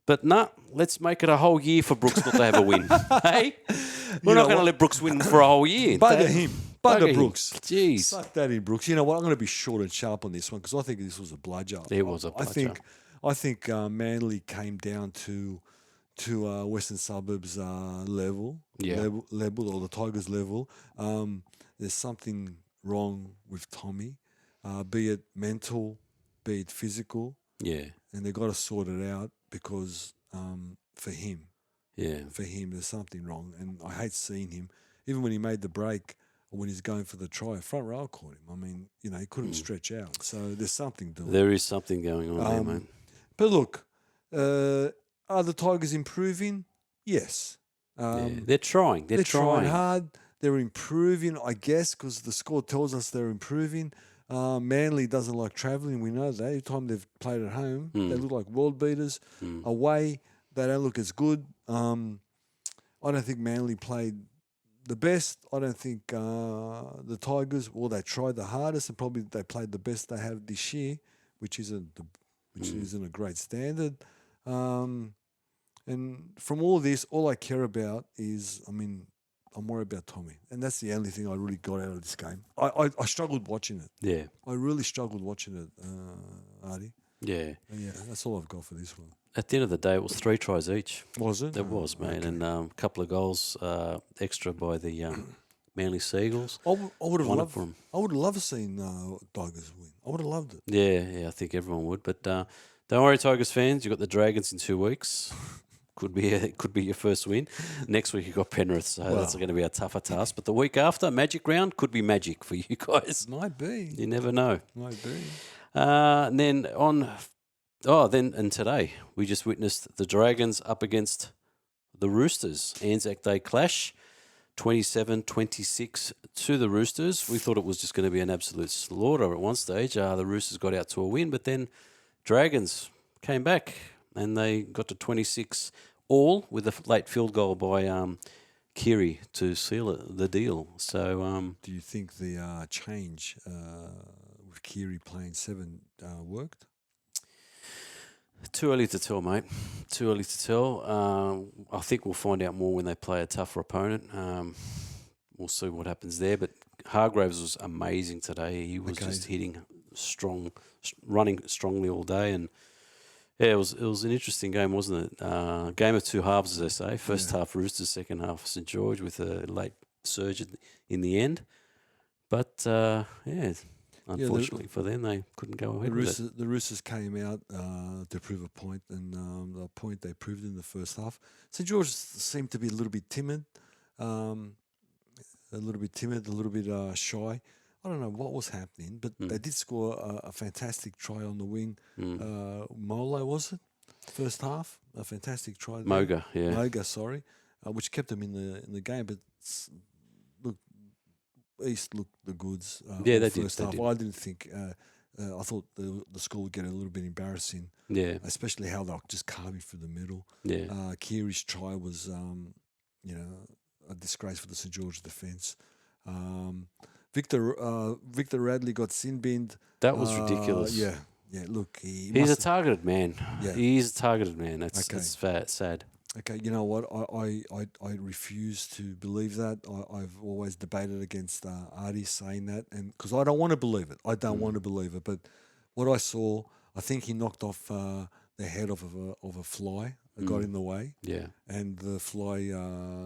But let's make it a whole year for Brooks not to have a win. Hey? We're not going to let Brooks win for a whole year. Bugger him. Bugger Brooks. Jeez. Suck that in, Brooks. You know what? I'm going to be short and sharp on this one because I think this was a bludger. It was a bludger. I think Manly came down to Western Suburbs level, or the Tigers level. There's something wrong with Tommy, be it mental, be it physical. Yeah. And they've got to sort it out because for him, there's something wrong. And I hate seeing him, even when he made the break or when he's going for the try, front row caught him. I mean, he couldn't stretch out. So there's something doing. There is something going on there, mate. But look, are the Tigers improving? Yes. They're trying. They're trying hard. They're improving, I guess, because the score tells us they're improving. Manly doesn't like travelling. We know that. Every time they've played at home, they look like world beaters. Away, they don't look as good. I don't think Manly played the best. I don't think the Tigers, they tried the hardest and probably they played the best they have this year, which isn't a great standard. And from all this, all I care about is, I'm worried about Tommy. And that's the only thing I really got out of this game. I struggled watching it. Yeah. I really struggled watching it, Artie. Yeah. Yeah, that's all I've got for this one. At the end of the day, it was 3 tries each. Was it? It was, mate. Okay. And a couple of goals extra by the Manly Seagulls. I would have loved. them. I would have loved seeing Tigers win. I would have loved it. Yeah, I think everyone would. But don't worry, Tigers fans. You've got the Dragons in 2 weeks. Could be your first win. Next week you've got Penrith, so that's going to be a tougher task. But the week after, Magic Round, could be magic for you guys. Might be. You never know. Might be. And then today we just witnessed the Dragons up against the Roosters. Anzac Day clash, 27-26 to the Roosters. We thought it was just going to be an absolute slaughter at one stage. The Roosters got out to a win, but then Dragons came back and they got to 26 all with a late field goal by Kiri to seal the deal. So, do you think the change with Keary playing 7 worked? Too early to tell, mate. Too early to tell. I think we'll find out more when they play a tougher opponent. We'll see what happens there. But Hargraves was amazing today. He was just hitting strong, running strongly all day, and yeah, it was an interesting game, wasn't it? Game of two halves, as they say. First half Roosters, second half St George, with a late surge in the end. But unfortunately for them, they couldn't go ahead with it. The Roosters came out to prove a point, and the point they proved in the first half. St George seemed to be a little bit timid, a little bit shy. I don't know what was happening, but they did score a fantastic try on the wing. Molo, was it? First half, a fantastic try there. Moga, sorry, which kept them in the game. But look, East looked the goods. They first did. half. I didn't think. I thought the score would get a little bit embarrassing. Yeah, especially how they were just carving through the middle. Yeah, Keary's try was, a disgrace for the St George defence. Victor Radley got sin-binned. That was ridiculous. Yeah. Look, he's a targeted man. Yeah. He's a targeted man. That's sad. Okay, you know what? I refuse to believe that. I've always debated against Artie saying that, and because I don't want to believe it. I don't want to believe it. But what I saw, I think he knocked off the head of a fly. It got in the way. Yeah. And the fly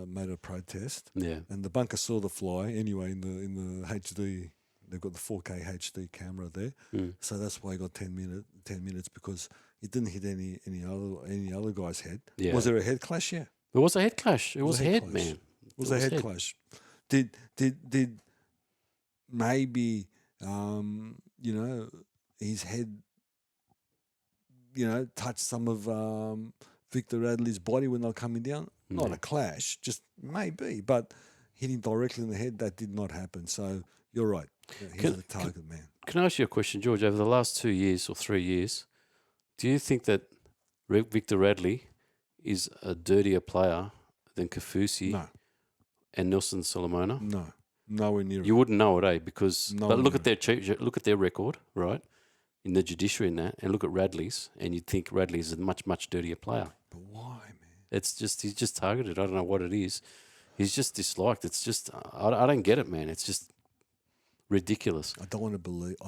made a protest. Yeah. And the bunker saw the fly anyway in the HD. They've got the 4K HD camera there, so that's why he got 10 minutes because it didn't hit any other guy's head. Yeah. Was there a head clash? Yeah. It was a head clash. It was head, clash. man. It was a head clash. Did maybe his head touch some of Victor Radley's body when they were coming down? Not a clash, just maybe, but hitting directly in the head, that did not happen. So you're right. He's a target man. Can I ask you a question, George? Over the last 2 years or 3 years, do you think that Victor Radley is a dirtier player than Kafusi and Nelson Solomona? No, nowhere near. You wouldn't know it, eh? Because but look at their record, right? In the judiciary and that, and look at Radley's, and you'd think Radley's a much dirtier player. But why, man? It's just he's just targeted. I don't know what it is. He's just disliked. It's just I don't get it, man. It's just ridiculous. I don't want to believe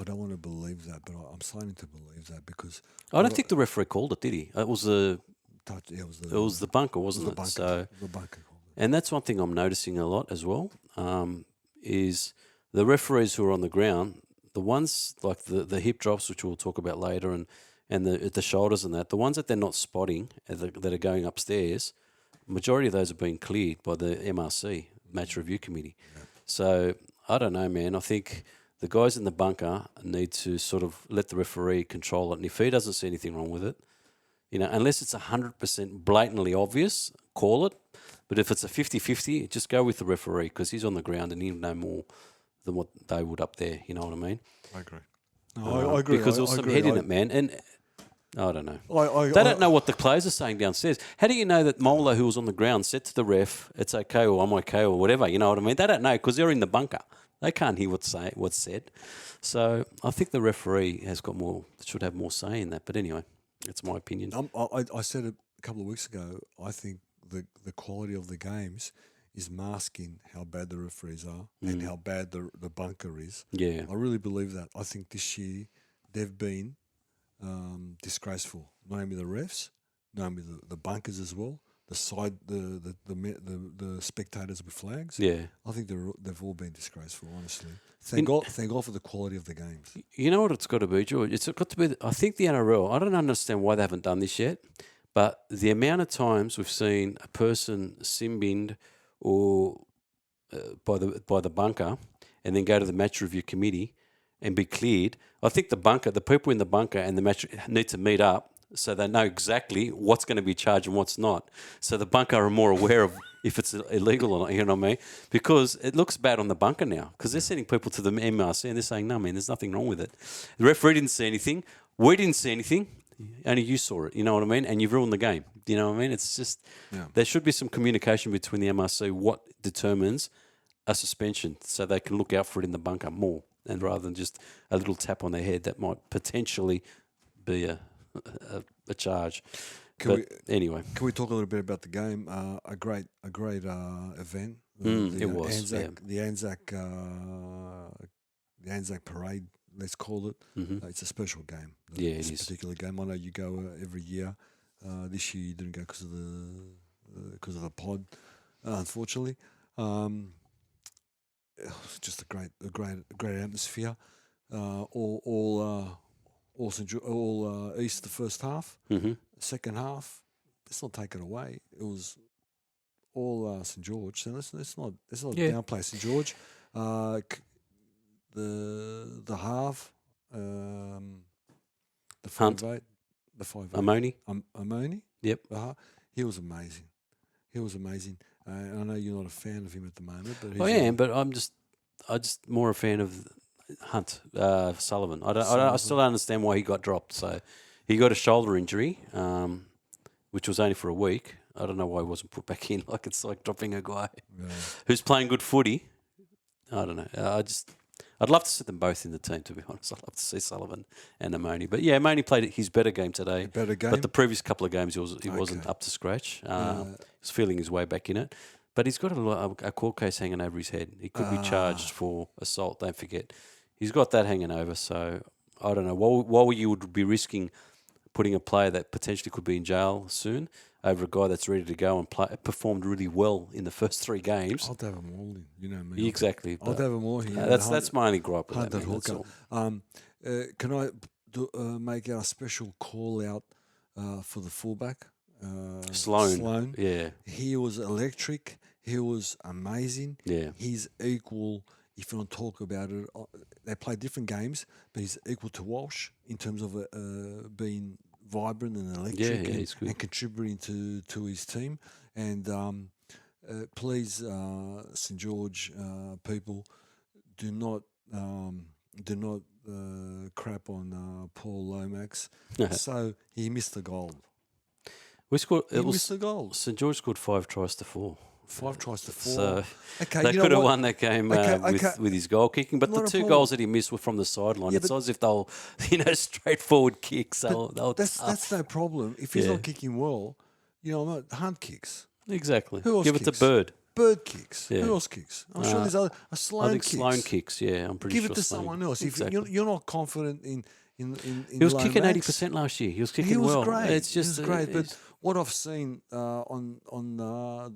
that, but I'm starting to believe that because I don't think the referee called it, did he? It was the bunker, wasn't it? The bunker called it. And that's one thing I'm noticing a lot as well. Is the referees who are on the ground, the ones like the hip drops, which we'll talk about later, and the shoulders and that, the ones that they're not spotting that are going upstairs, majority of those are being cleared by the MRC, Match Review Committee. Yeah. So I don't know, man. I think the guys in the bunker need to sort of let the referee control it. And if he doesn't see anything wrong with it, unless it's 100% blatantly obvious, call it. But if it's a 50-50, just go with the referee because he's on the ground and he'll know more than what they would up there. You know what I mean? I agree. No, I agree. Because there was some head in it, man. And I don't know. They don't know what the players are saying downstairs. How do you know that Molo, who was on the ground, said to the ref, it's okay or I'm okay or whatever? You know what I mean? They don't know because they're in the bunker. They can't hear what's said. So I think the referee should have more say in that. But anyway, it's my opinion. I said it a couple of weeks ago. I think the quality of the games is masking how bad the referees are and how bad the bunker is. Yeah. I really believe that. I think this year they've been disgraceful. Not only the refs, not only the bunkers as well. The side, the spectators with flags. Yeah, I think they've all been disgraceful. Honestly, thank God for the quality of the games. You know what it's got to be, George? It's got to be. I think the NRL. I don't understand why they haven't done this yet, but the amount of times we've seen a person sin-binned or by the bunker, and then go to the match review committee and be cleared. I think the people in the bunker and the match need to meet up. So they know exactly what's going to be charged and what's not. So the bunker are more aware of if it's illegal or not, you know what I mean? Because it looks bad on the bunker now because they're sending people to the MRC and they're saying, no, man, there's nothing wrong with it. The referee didn't see anything. We didn't see anything. Only you saw it, you know what I mean? And you've ruined the game, you know what I mean? It's just, there should be some communication between the MRC, what determines a suspension so they can look out for it in the bunker more. and rather than just a little tap on their head, that might potentially be a charge. Anyway, can we talk a little bit about the game? A great event. It was, Anzac, the Anzac parade. Let's call it. It's a special game. Yeah, it this is. Particular game. I know you go every year. This year you didn't go because of the pod, unfortunately. It's just a great atmosphere. All East the first half. Second half, let's not take it away. It was all St George. So let's not downplay St George. The half, the 5'8", the 5'8". Amoni. Yep. He was amazing. I know you're not a fan of him at the moment, but I am. But I'm just more a fan of Hunt Sullivan. I still don't understand why he got dropped. So he got a shoulder injury, which was only for a week. I don't know why he wasn't put back in. Like it's like dropping a guy who's playing good footy. I don't know. I'd love to see them both in the team, to be honest. I'd love to see Sullivan and Amoni. But, yeah, Amoni played his better game today. But the previous couple of games, he wasn't up to scratch. He was feeling his way back in it. But he's got a court case hanging over his head. He could be charged for assault, don't forget. He's got that hanging over. So, I don't know. While you would be risking putting a player that potentially could be in jail soon over a guy that's ready to go and performed really well in the first 3 games. I'll have them all in, you know me. Exactly. I'll have them all here. That's my only gripe with that. Can I make a special call out for the fullback? Sloan. Yeah. He was electric. He was amazing. Yeah. He's equal, if you want to talk about it, they play different games, but he's equal to Walsh in terms of being vibrant and electric and contributing to his team. And please, St George people, do not crap on Paul Lomax. So he missed the goal. Missed the goal. St George scored 5 tries to 4. 5 tries to 4. So they could have won that game with his goal kicking. But the 2 goals that he missed were from the sideline. It's as if they'll, straightforward kicks. That's no problem. If he's not kicking well, Hunt kicks. Exactly. Who else Give kicks? it to Bird. Bird kicks. Yeah. Who else kicks? I'm sure there's a Sloan kicks. Sloan kicks, yeah. I'm pretty sure. Give it to someone else. Exactly. If you're not confident in he was kicking 80% last year. He was kicking well. Great. He was great. But what I've seen on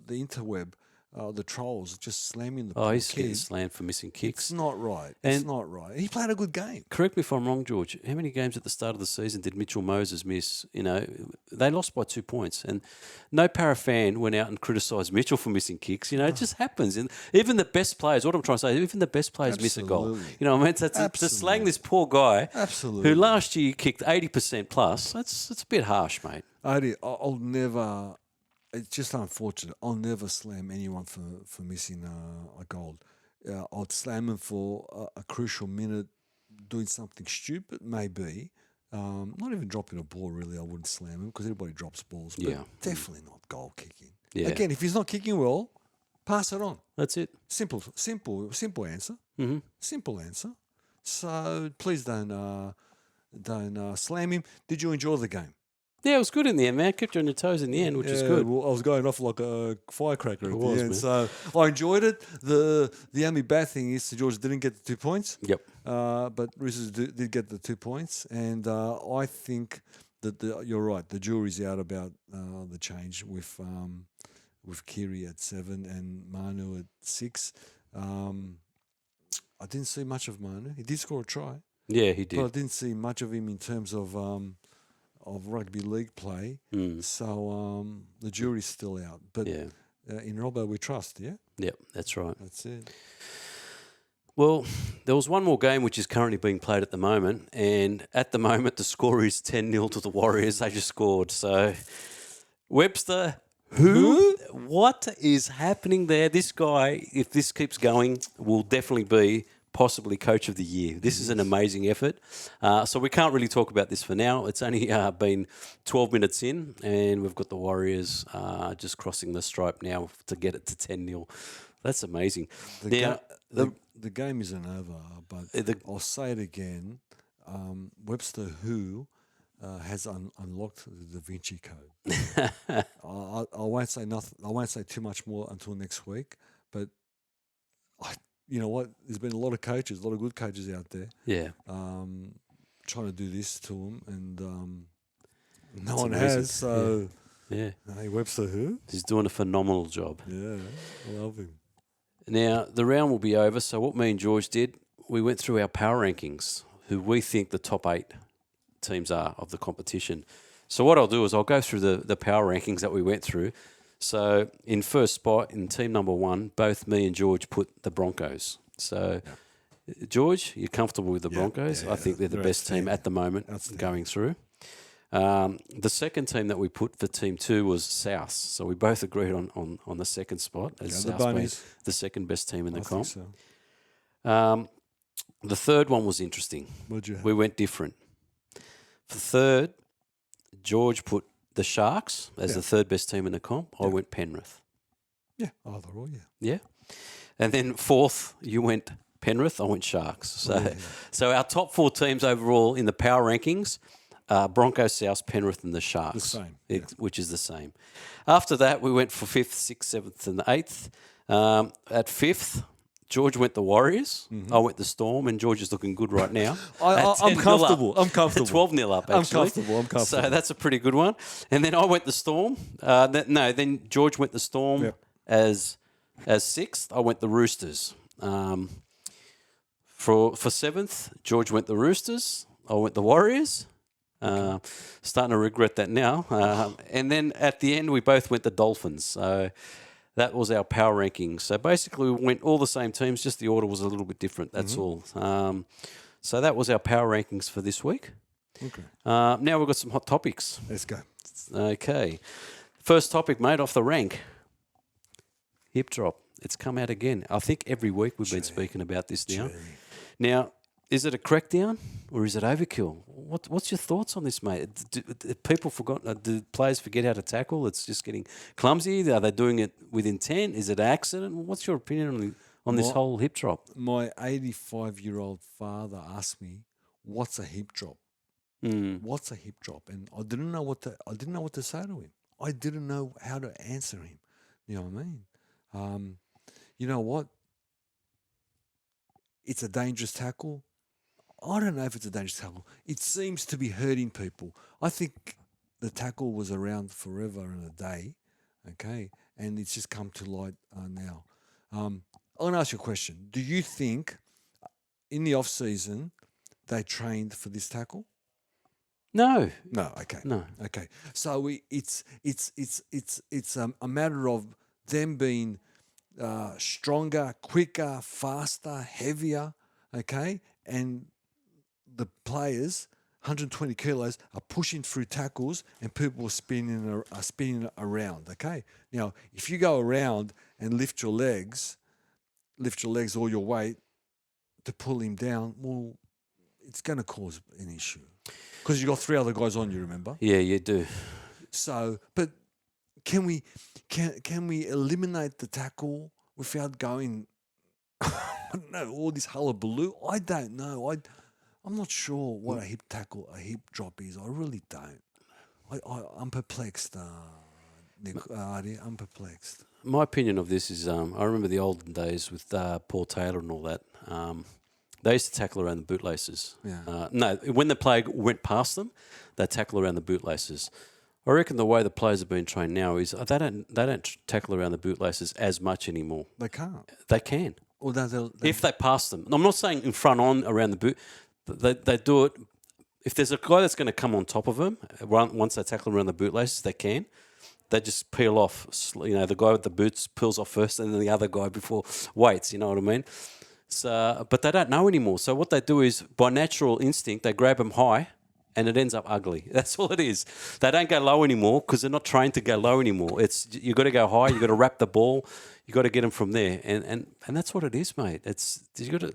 the interweb, the trolls just slamming the he's getting slammed for missing kicks. It's not right. It's not right. He played a good game. Correct me if I'm wrong, George. How many games at the start of the season did Mitchell Moses miss? They lost by 2 points. And no para fan went out and criticised Mitchell for missing kicks. It just happens. And even the best players, what I'm trying to say, even the best players miss a goal. To slang this poor guy who last year kicked 80% plus, that's a bit harsh, mate. I'll never... It's just unfortunate. I'll never slam anyone for missing a goal. I'd slam them for a crucial minute doing something stupid, maybe. Not even dropping a ball, really. I wouldn't slam him because everybody drops balls. But definitely not goal kicking. Yeah. Again, if he's not kicking well, pass it on. That's it. Simple answer. Mm-hmm. Simple answer. So please don't slam him. Did you enjoy the game? Yeah, it was good in the end, man. Kept you on your toes in the end, which is good. Well, I was going off like a firecracker at the end, man. so I enjoyed it. The only bad thing is St George didn't get the 2 points. Yep. But Roosters did get the 2 points, and I think that you're right. The jury's out about the change with Kiri at 7 and Manu at 6. I didn't see much of Manu. He did score a try. Yeah, he did. But I didn't see much of him in terms of rugby league play. So the jury's still out. But in Robbo we trust, yeah? Yep, that's right. That's it. Well, there was one more game which is currently being played at the moment, and at the moment the score is 10-0 to the Warriors. They just scored. So, Webster, who? What is happening there? This guy, if this keeps going, will definitely be possibly Coach of the Year. This is an amazing effort. So we can't really talk about this for now. It's only been 12 minutes in, and we've got the Warriors just crossing the stripe now to get it to 10-0. That's amazing. The, Now, the game isn't over, but I'll say it again. Webster Who has unlocked the Da Vinci Code. I won't say nothing. I won't say too much more until next week. But you know what? There's been a lot of coaches, a lot of good coaches out there. Yeah. Trying to do this to them, and no one amazing. has. So, yeah. Hey, Webster Who? He's doing a phenomenal job. Yeah, I love him. Now, the round will be over. So what me and George did, we went through our power rankings, who we think the top 8 teams are of the competition. So what I'll do is I'll go through the power rankings that we went through. So in first spot, in team number 1, both me and George put the Broncos. So, George, you're comfortable with the Broncos? I think they're the best team at the moment going through. The second team that we put for team 2 was South. So we both agreed on the second spot as South being the second best team in the comp. So. The third one was interesting. What'd you have? We went different. For third, George put the Sharks as the third best team in the comp. I went Penrith. Yeah, either or, yeah. Yeah. And then fourth, you went Penrith. I went Sharks. So, so our top 4 teams overall in the power rankings, Broncos, South, Penrith, and the Sharks. The same, which is the same. After that, we went for 5th, 6th, 7th, and 8th. At 5th, George went the Warriors. I went the Storm, and George is looking good right now. I'm comfortable. I'm comfortable. 12-0 up, actually. I'm comfortable. So that's a pretty good one. And then I went the Storm. Then George went the Storm as 6th. I went the Roosters. For 7th, George went the Roosters. I went the Warriors. Starting to regret that now. And then at the end, we both went the Dolphins. So that was our power rankings. So basically, we went all the same teams, just the order was a little bit different. That's all. So that was our power rankings for this week. Okay. Now we've got some hot topics. Let's go. Okay. First topic, mate, off the rank. Hip drop. It's come out again. I think every week we've been speaking about this now. Now, is it a crackdown or is it overkill? What's your thoughts on this, mate? Do people do players forget how to tackle? It's just getting clumsy. Are they doing it with intent? Is it an accident? What's your opinion on this whole hip drop? My 85-year-old father asked me, "What's a hip drop? What's a hip drop?" And I didn't know what to say to him. I didn't know how to answer him. You know what I mean? You know what? It's a dangerous tackle. I don't know if it's a dangerous tackle. It seems to be hurting people. I think the tackle was around forever and a day, okay, and it's just come to light now. I want to ask you a question. Do you think in the off-season they trained for this tackle? No. No. Okay. No. Okay. So it's a matter of them being stronger, quicker, faster, heavier, okay, and the players, 120 kilos, are pushing through tackles and people are spinning around, okay? Now, if you go around and lift your legs all your weight to pull him down, well, it's going to cause an issue because you got 3 other guys on you, remember? Yeah, you do. So, but can we eliminate the tackle without going, I don't know, all this hullabaloo? I don't know. I'm not sure what a hip drop is. I really don't. I'm perplexed, Nick. I'm perplexed. My opinion of this is, I remember the olden days with Paul Taylor and all that. They used to tackle around the bootlaces. Yeah. No, when the player went past them, they tackle around the bootlaces. I reckon the way the players are being trained now is they don't tackle around the bootlaces as much anymore. They can't. They can. Or if they pass them. I'm not saying in front on around the boot. They do it. If there's a guy that's going to come on top of them, once they tackle around the bootlaces, they can. They just peel off. You know, the guy with the boots peels off first, and then the other guy before waits. You know what I mean? So, but they don't know anymore. So what they do is, by natural instinct, they grab them high, and it ends up ugly. That's all it is. They don't go low anymore because they're not trained to go low anymore. It's you got to go high. You got to wrap the ball. You got to get them from there, and that's what it is, mate. It's you got to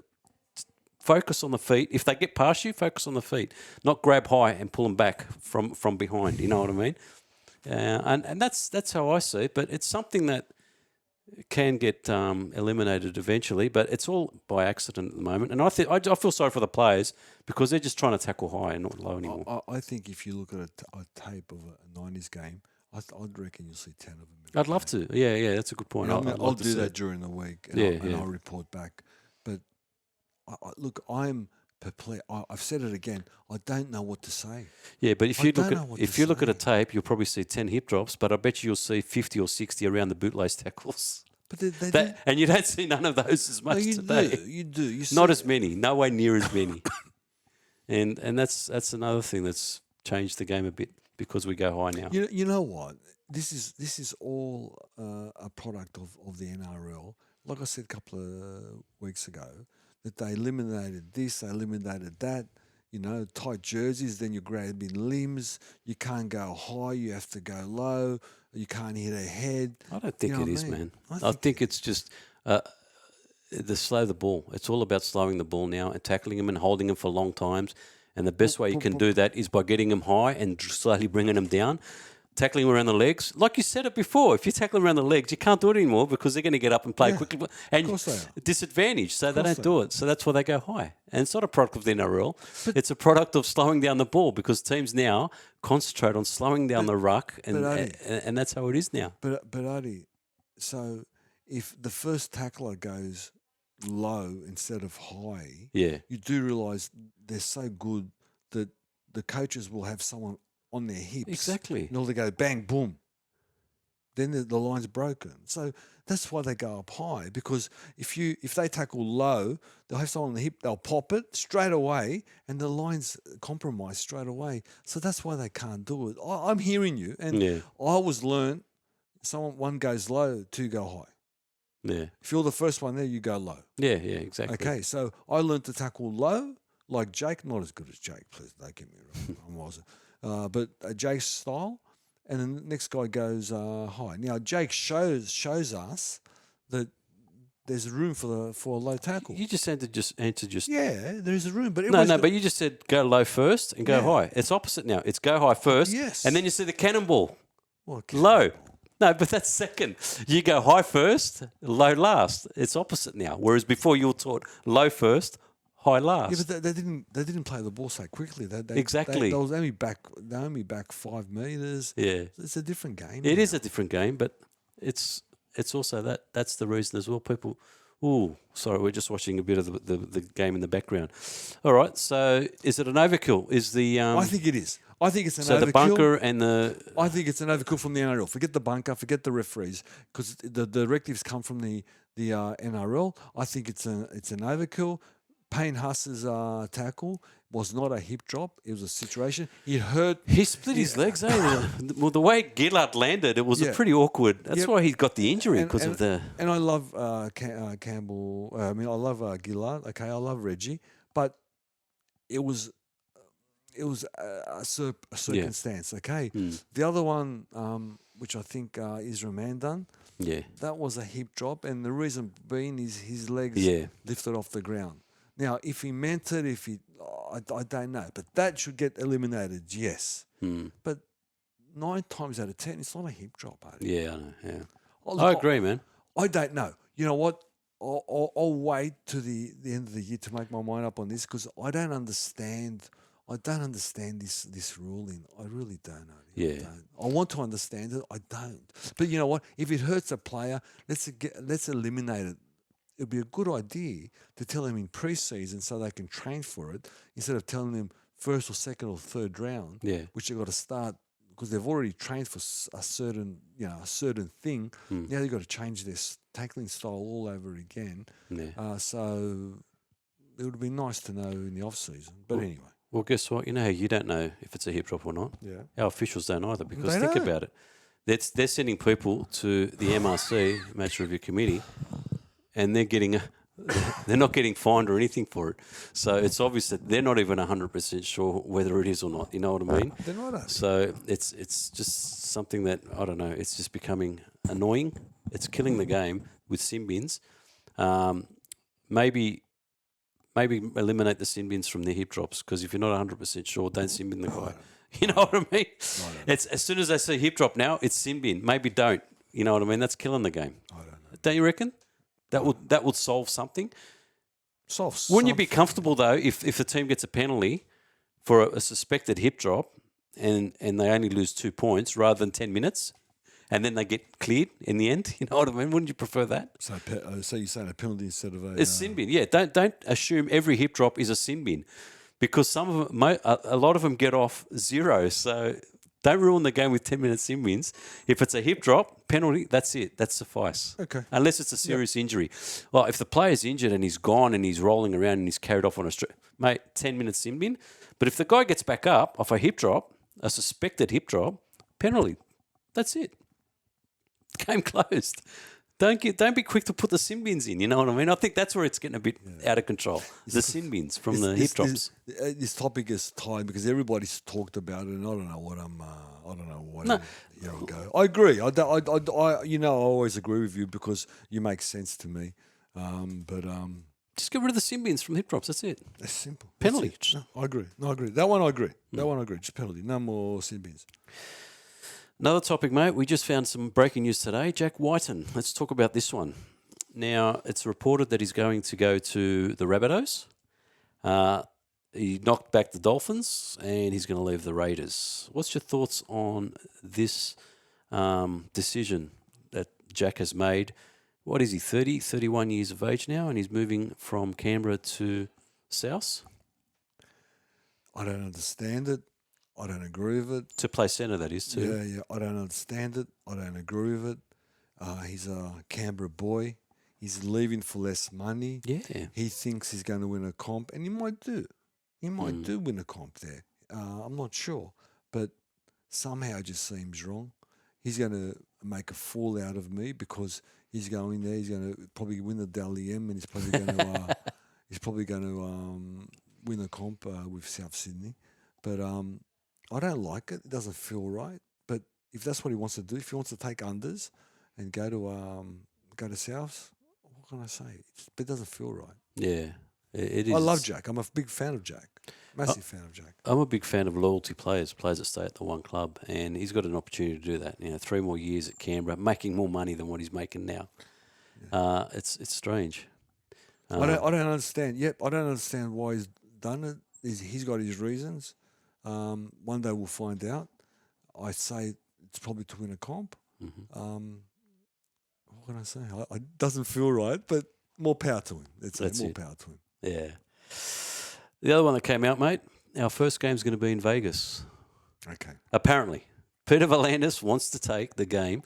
focus on the feet. If they get past you, focus on the feet, not grab high and pull them back from behind. You know what I mean? And that's how I see it. But it's something that can get eliminated eventually, but it's all by accident at the moment. And I feel sorry for the players because they're just trying to tackle high and not low anymore. I think if you look at a tape of a 90s game, I'd reckon you'll see 10 of them. I'd love to. Yeah, that's a good point. I'll do that during the week, and I'll report back. But look, I'm perplexed. I've said it again. I don't know what to say. Yeah, but if you look at a tape, you'll probably see 10 hip drops, but I bet you'll see 50 or 60 around the bootlace tackles. But and you don't see none of those as much today. You do. You not as many. No way near as many. and that's another thing that's changed the game a bit because we go high now. You know what? This is all a product of the NRL. Like I said a couple of weeks ago, that they eliminated this, they eliminated that. You know, tight jerseys, then you're grabbing limbs. You can't go high, you have to go low. You can't hit a head. I don't think it is, man. I think it's just slow the ball. It's all about slowing the ball now and tackling them and holding them for long times. And the best way you can do that is by getting them high and slowly bringing them down. Tackling them around the legs. Like you said it before, if you tackle them around the legs, you can't do it anymore because they're going to get up and play quickly. And disadvantage, so they don't do it. So that's why they go high. And it's not a product of the NRL. It's a product of slowing down the ball because teams now concentrate on slowing down the ruck, and that's how it is now. But Adi, so if the first tackler goes low instead of high, you do realise they're so good that the coaches will have someone on their hips. Exactly. And all they go bang, boom. Then the line's broken. So that's why they go up high, because if they tackle low, they'll have someone on the hip, they'll pop it straight away, and the line's compromised straight away. So that's why they can't do it. I'm hearing you, and I always learn one goes low, two go high. Yeah. If you're the first one there, you go low. Yeah, exactly. Okay, so I learned to tackle low, like Jake, not as good as Jake, please don't get me wrong. I wasn't. But Jake's style, and then the next guy goes high. Now Jake shows us that there's room for a low tackle. You just had to answer. Yeah, there's a room, but but you just said go low first and go high. It's opposite now. It's go high first, and then you see the cannonball. Low. No, but that's second. You go high first, low last. It's opposite now. Whereas before you were taught low first, high last. Yeah, but they didn't play the ball so quickly. Exactly. They was only back 5 meters. Yeah, it's a different game. It is a different game, but it's also that's the reason as well. People, sorry, we're just watching a bit of the game in the background. All right, so is it an overkill? Is the I think it is. I think it's an overkill. So the bunker and the... I think it's an overkill from the NRL. Forget the bunker, forget the referees, because the directives come from the NRL. I think it's an overkill. Payne Huss's tackle was not a hip drop. It was a situation. He split his legs, Well, the way Gillard landed, it was a pretty awkward. That's why he got the injury, because of the... And I love Campbell. I love Gillard. Okay, I love Reggie. But it was a circumstance, okay? The other one, which I think is Ramandan, that was a hip drop, and the reason being is his legs lifted off the ground. Now, if he meant it, I don't know, but that should get eliminated, yes. But 9 times out of 10, it's not a hip drop, Adi. Yeah, I know, yeah. I agree, man. I don't know. You know what? I'll wait to the end of the year to make my mind up on this, because I don't understand this ruling. I really don't. Yeah. I want to understand it. I don't. But you know what? If it hurts a player, let's eliminate it. It'd be a good idea to tell them in pre-season so they can train for it, instead of telling them first or second or third round, which they've got to start, because they've already trained for a certain thing. Now they've got to change their tackling style all over again. So it would be nice to know in the off-season. But anyway. Well, guess what? You know how you don't know if it's a hip drop or not? Yeah. Our officials don't either, because think about it. They're sending people to the MRC, Match Review Committee, and they're not getting fined or anything for it. So it's obvious that they're not even 100% sure whether it is or not. You know what I mean? They're not. So it's just something that, I don't know, it's just becoming annoying. It's killing the game with sin bins. Maybe eliminate the sin bins from their hip drops, because if you're not 100% sure, don't sin bin the guy. You know what I mean? It's as soon as they see hip drop now, it's sin bin. Maybe don't. You know what I mean? That's killing the game. I don't know. Don't you reckon? That would solve something. Soft. Wouldn't you be comfortable though if the team gets a penalty for a suspected hip drop and they only lose 2 points rather than 10 minutes, and then they get cleared in the end? You know what I mean? Wouldn't you prefer that? So you're saying a penalty instead of a It's sin bin. Yeah, don't assume every hip drop is a sin bin, because some of them, a lot of them get off 0. So don't ruin the game with 10-minute sin bins. If it's a hip drop penalty, that's it. That suffice. Okay. Unless it's a serious injury. Well, if the player's injured and he's gone and he's rolling around and he's carried off on a street, mate, 10-minute sin bin. But if the guy gets back up off a hip drop, a suspected hip drop, penalty. That's it. Game closed. Don't be quick to put the sin bins in. You know what I mean? I think that's where it's getting a bit out of control. The sin bins from the hip drops. This topic is tied because everybody's talked about it, and I don't know what No. Here I go. I agree. I always agree with you because you make sense to me. Just get rid of the sin bins from hip drops. That's it. That's simple. Penalty. That's it. No, I agree. That one I agree. That one I agree. Just penalty. No more sin bins. Another topic, mate. We just found some breaking news today. Jack Whiten. Let's talk about this one. Now, it's reported that he's going to go to the Rabbitohs. He knocked back the Dolphins, and he's going to leave the Raiders. What's your thoughts on this decision that Jack has made? What is he, 30, 31 years of age now, and he's moving from Canberra to South? I don't understand it. I don't agree with it. To play centre, that is, too. Yeah. I don't understand it. I don't agree with it. He's a Canberra boy. He's leaving for less money. Yeah. He thinks he's going to win a comp, and he might do. He might do win a comp there. I'm not sure. But somehow it just seems wrong. He's going to make a fool out of me because he's going there. He's going to probably win the Dally M, and he's probably going to win a comp with South Sydney. But I don't like it. It doesn't feel right. But if that's what he wants to do, if he wants to take unders and go to South, what can I say? It doesn't feel right. Yeah, it is. I love Jack. I'm a big fan of Jack. Massive fan of Jack. I'm a big fan of loyalty players that stay at the one club, and he's got an opportunity to do that. 3 more years at Canberra, making more money than what he's making now. Yeah. It's strange. I don't understand. Yep, I don't understand why he's done it. He's got his reasons. One day we'll find out. I say it's probably to win a comp. Mm-hmm. What can I say? It doesn't feel right, but more power to him. That's more power to him. Yeah. The other one that came out, mate, our first game's going to be in Vegas. Okay. Apparently. Peter V'landys wants to take the game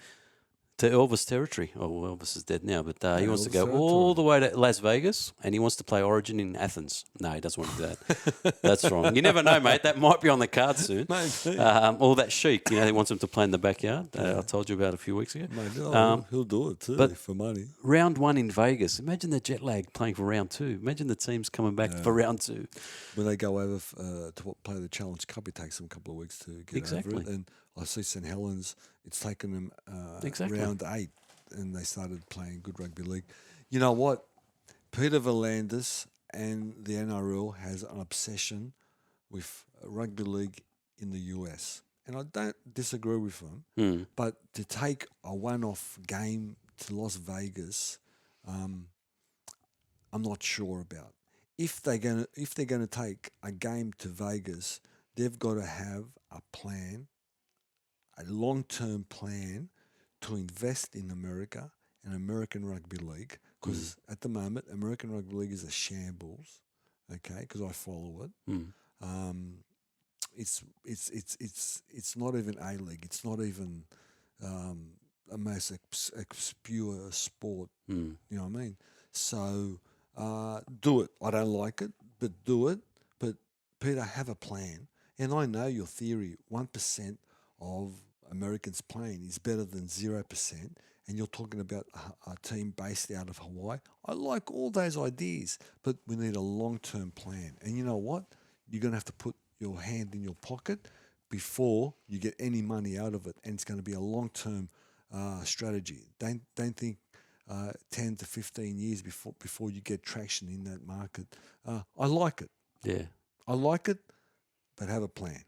to Elvis territory. Oh, well, Elvis is dead now, but he wants to go all the way to Las Vegas, and he wants to play Origin in Athens. No, he doesn't want to do that. That's wrong. You never know, mate. That might be on the card soon. Maybe. Or that Sheik, he wants him to play in the backyard. I told you about a few weeks ago. Maybe. He'll do it too for money. Round 1 in Vegas. Imagine the jet lag playing for round 2. Imagine the teams coming back for round 2. When they go over to play the Challenge Cup, it takes them a couple of weeks to get over it. And I see St Helens, it's taken them round 8, and they started playing good rugby league. You know what? Peter V'landys and the NRL has an obsession with rugby league in the US. And I don't disagree with them, but to take a one-off game to Las Vegas, I'm not sure about. If they're gonna take a game to Vegas, they've got to have a plan, a long-term plan to invest in America and American Rugby League, because at the moment American Rugby League is a shambles. Okay, because I follow it. It's not even A League. It's not even a most obscure sport. You know what I mean? So do it. I don't like it, but do it. But Peter, have a plan. And I know your theory. 1% of Americans playing is better than 0%. And you're talking about a team based out of Hawaii. I like all those ideas, but we need a long-term plan. And you know what? You're going to have to put your hand in your pocket before you get any money out of it. And it's going to be a long-term strategy. Don't think 10 to 15 years before you get traction in that market. I like it. Yeah. I like it, but have a plan.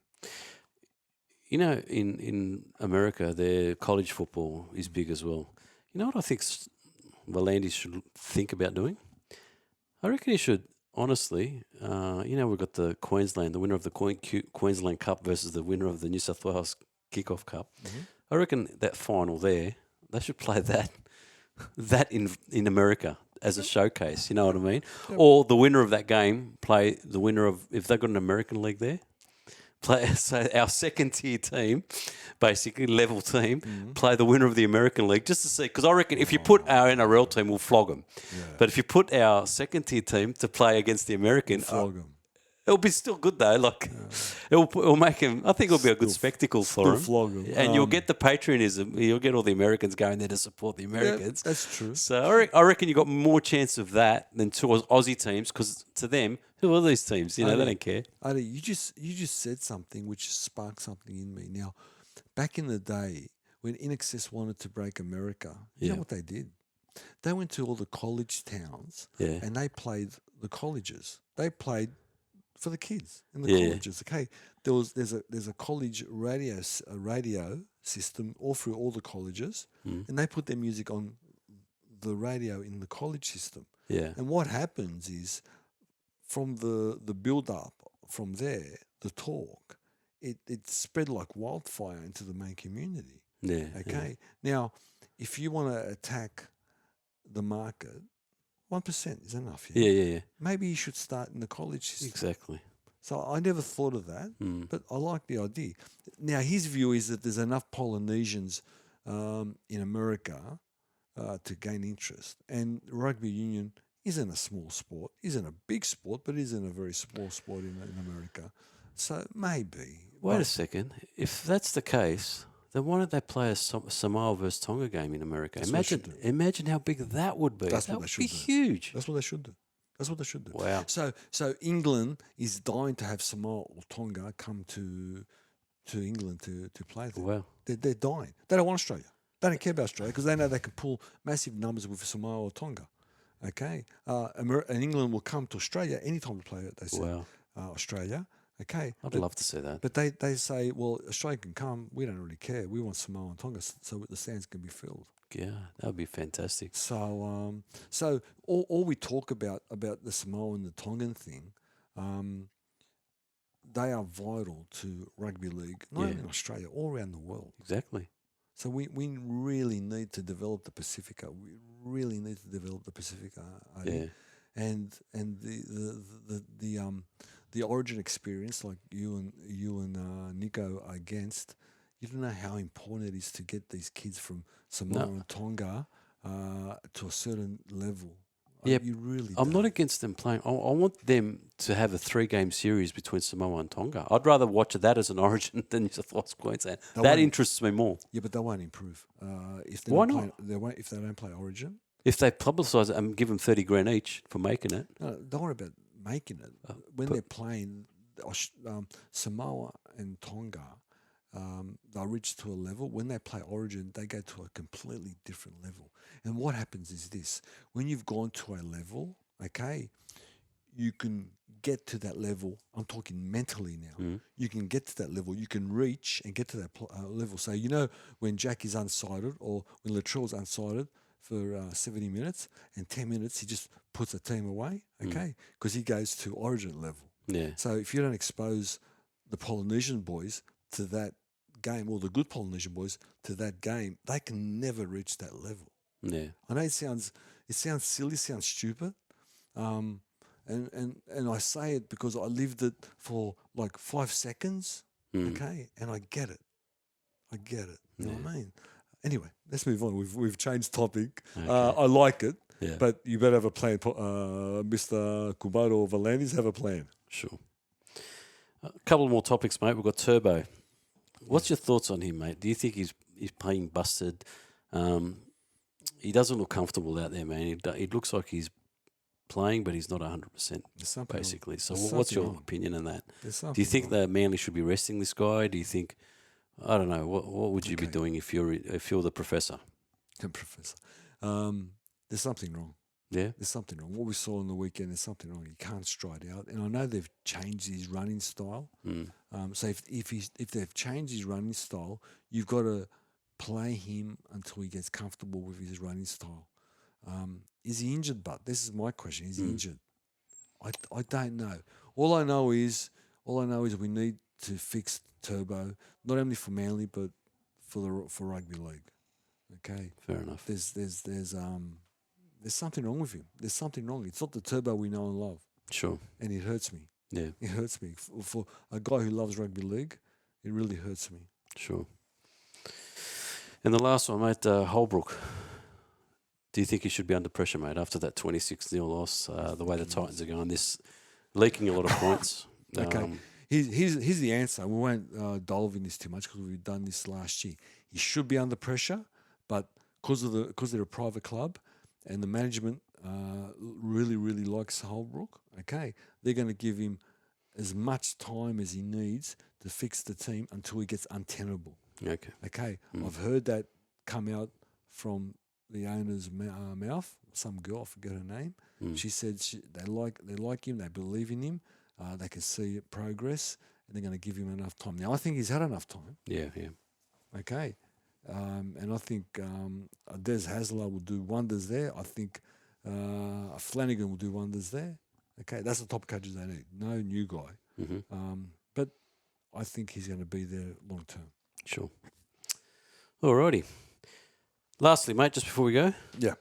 In America, their college football is big as well. You know what I think's Volandis should think about doing? I reckon he should, honestly. We've got the Queensland, the winner of the Queensland Cup versus the winner of the New South Wales Kickoff Cup. Mm-hmm. I reckon that final there, they should play that in America as a showcase. You know what I mean? Yep. Or the winner of that game play the winner of, if they've got an American league there, so our second tier team, basically level team, play the winner of the American league just to see. Because I reckon if you put our NRL team, we'll flog them. Yeah. But if you put our second tier team to play against the American, flog them. It'll be still good though. Like it'll make him. I think it'll be a good spectacle for him. Flog him. And you'll get the patriotism. You'll get all the Americans going there to support the Americans. Yeah, that's true. So I reckon you got more chance of that than two Aussie teams, because to them, who are these teams? They don't care. Adi, you just said something which sparked something in me. Now, back in the day when INXS wanted to break America, you know what they did? They went to all the college towns and they played the colleges. They played for the kids in the colleges. Okay, there's a college radio system all through all the colleges, and they put their music on the radio in the college system. Yeah, and what happens is, from the build up from there, the talk, it spread like wildfire into the main community. Yeah. Okay. Yeah. Now, if you want to attack the market, 1% is enough. Yeah. Maybe you should start in the college system. Exactly. So I never thought of that, but I like the idea. Now, his view is that there's enough Polynesians in America to gain interest. And rugby union isn't a small sport, isn't a big sport, but isn't a very small sport in America. So maybe. Wait a second. If that's the case, then why don't they play a Samoa versus Tonga game in America? Imagine how big that would be. That would be huge. That's what they should do. That's what they should do. Wow. So England is dying to have Samoa or Tonga come to England to play there. Wow. They're dying. They don't want Australia. They don't care about Australia because they know they can pull massive numbers with Samoa or Tonga. Okay. And England will come to Australia anytime to play it, they say. Wow. Australia. Okay. I'd love to see that. But they say, well, Australia can come. We don't really care. We want Samoa and Tonga so the stands can be filled. Yeah, that would be fantastic. So all we talk about the Samoan and the Tongan thing, they are vital to rugby league, not only in Australia, all around the world. Exactly. So we really need to develop the Pacifica. We really need to develop the Pacifica. And the origin experience, like you and Nico are against. You don't know how important it is to get these kids from Samoa and Tonga to a certain level. Yeah, you really. I'm not against them playing. I want them to have a 3-game series between Samoa and Tonga. I'd rather watch that as an origin than New South Wales Queensland. That interests me more. Yeah, but they won't improve. Why not? If they don't play origin. If they publicise it and give them $30,000 each for making it. No, don't worry about making it. When they're playing Samoa and Tonga. They'll reach to a level. When they play origin, they go to a completely different level. And what happens is this. When you've gone to a level, okay, you can get to that level. I'm talking mentally now. You can get to that level. You can reach and get to that level. So, when Jack is unsighted or when Latrell's unsighted for 70 minutes and 10 minutes, he just puts a team away, okay, because he goes to origin level. Yeah. So if you don't expose the Polynesian boys to that game, or the good Polynesian boys to that game, they can never reach that level. Yeah, I know it sounds silly, sounds stupid, and I say it because I lived it for like 5 seconds, okay, and I get it. You know what I mean? Anyway, let's move on. We've changed topic. Okay. I like it, but you better have a plan, Mr. Kubado or Volandis. Have a plan. Sure. A couple more topics, mate. We've got Turbo. What's your thoughts on him, mate? Do you think he's playing busted? He doesn't look comfortable out there, man. He looks like he's playing, but he's not 100%, basically. So what's your opinion on that? Do you think that Manly should be resting this guy? Do you think, I don't know, what would you be doing if you're the professor? The professor. There's something wrong. Yeah? There's something wrong. What we saw on the weekend, there's something wrong. He can't stride out. And I know they've changed his running style. So if they've changed his running style, you've got to play him until he gets comfortable with his running style. Is he injured? But this is my question: is he injured? I don't know. All I know is we need to fix Turbo, not only for Manly but for rugby league. Okay, Fair enough. There's something wrong with him. There's something wrong. It's not the Turbo we know and love. Sure. And it hurts me. Yeah. It hurts me. For a guy who loves rugby league, it really hurts me. Sure. And the last one, mate, Holbrook. Do you think he should be under pressure, mate, after that 26-0 loss? The way the Titans are going, this leaking a lot of points. Okay. Here's the answer. We won't delve in this too much because we've done this last year. He should be under pressure, but because they're a private club and the management really, really likes Holbrook, okay, they're going to give him as much time as he needs to fix the team until he gets untenable. Okay. I've heard that come out from the owner's mouth. Some girl, I forget her name. She said they like him, they believe in him, they can see progress, and they're going to give him enough time. Now, I think he's had enough time. Yeah. Okay. And I think Des Hasler will do wonders there. I think Flanagan will do wonders there. Okay, that's the top coaches they need. No new guy. But I think he's going to be there long term. Sure. Alrighty. Lastly, mate, just before we go, Yeah.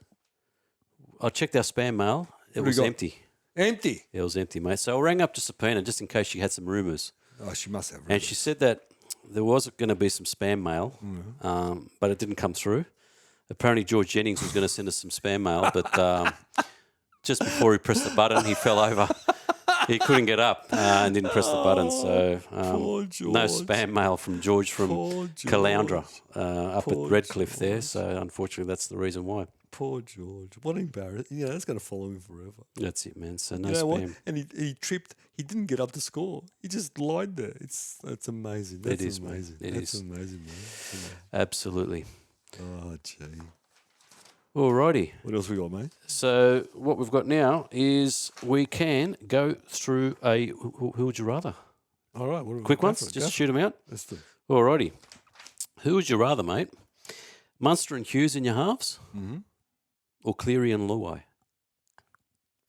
I checked our spam mail. It was empty. Empty? It was empty, mate. So I rang up to Subpoena just in case she had some rumours. Oh, she must have. And she said that there was going to be some spam mail, but it didn't come through. Apparently, George Jennings was going to send us some spam mail, but just before he pressed the button, he fell over. He couldn't get up and didn't press the button. So no spam mail from George from Caloundra up at Redcliffe there. So unfortunately, that's the reason why. Poor George. What embarrassing. Yeah, that's going to follow him forever. That's it, man. So no you know spam. What? And he tripped. He didn't get up to score. He just lied there. That's amazing. That's amazing. That's amazing, man. Absolutely. Oh, gee. Alrighty. What else we got, mate? So what we've got now is we can go through a who would you rather? All right. What quick ones, just shoot them out. Let's do it. Alrighty. Who would you rather, mate? Munster and Hughes in your halves, or Cleary and Luai?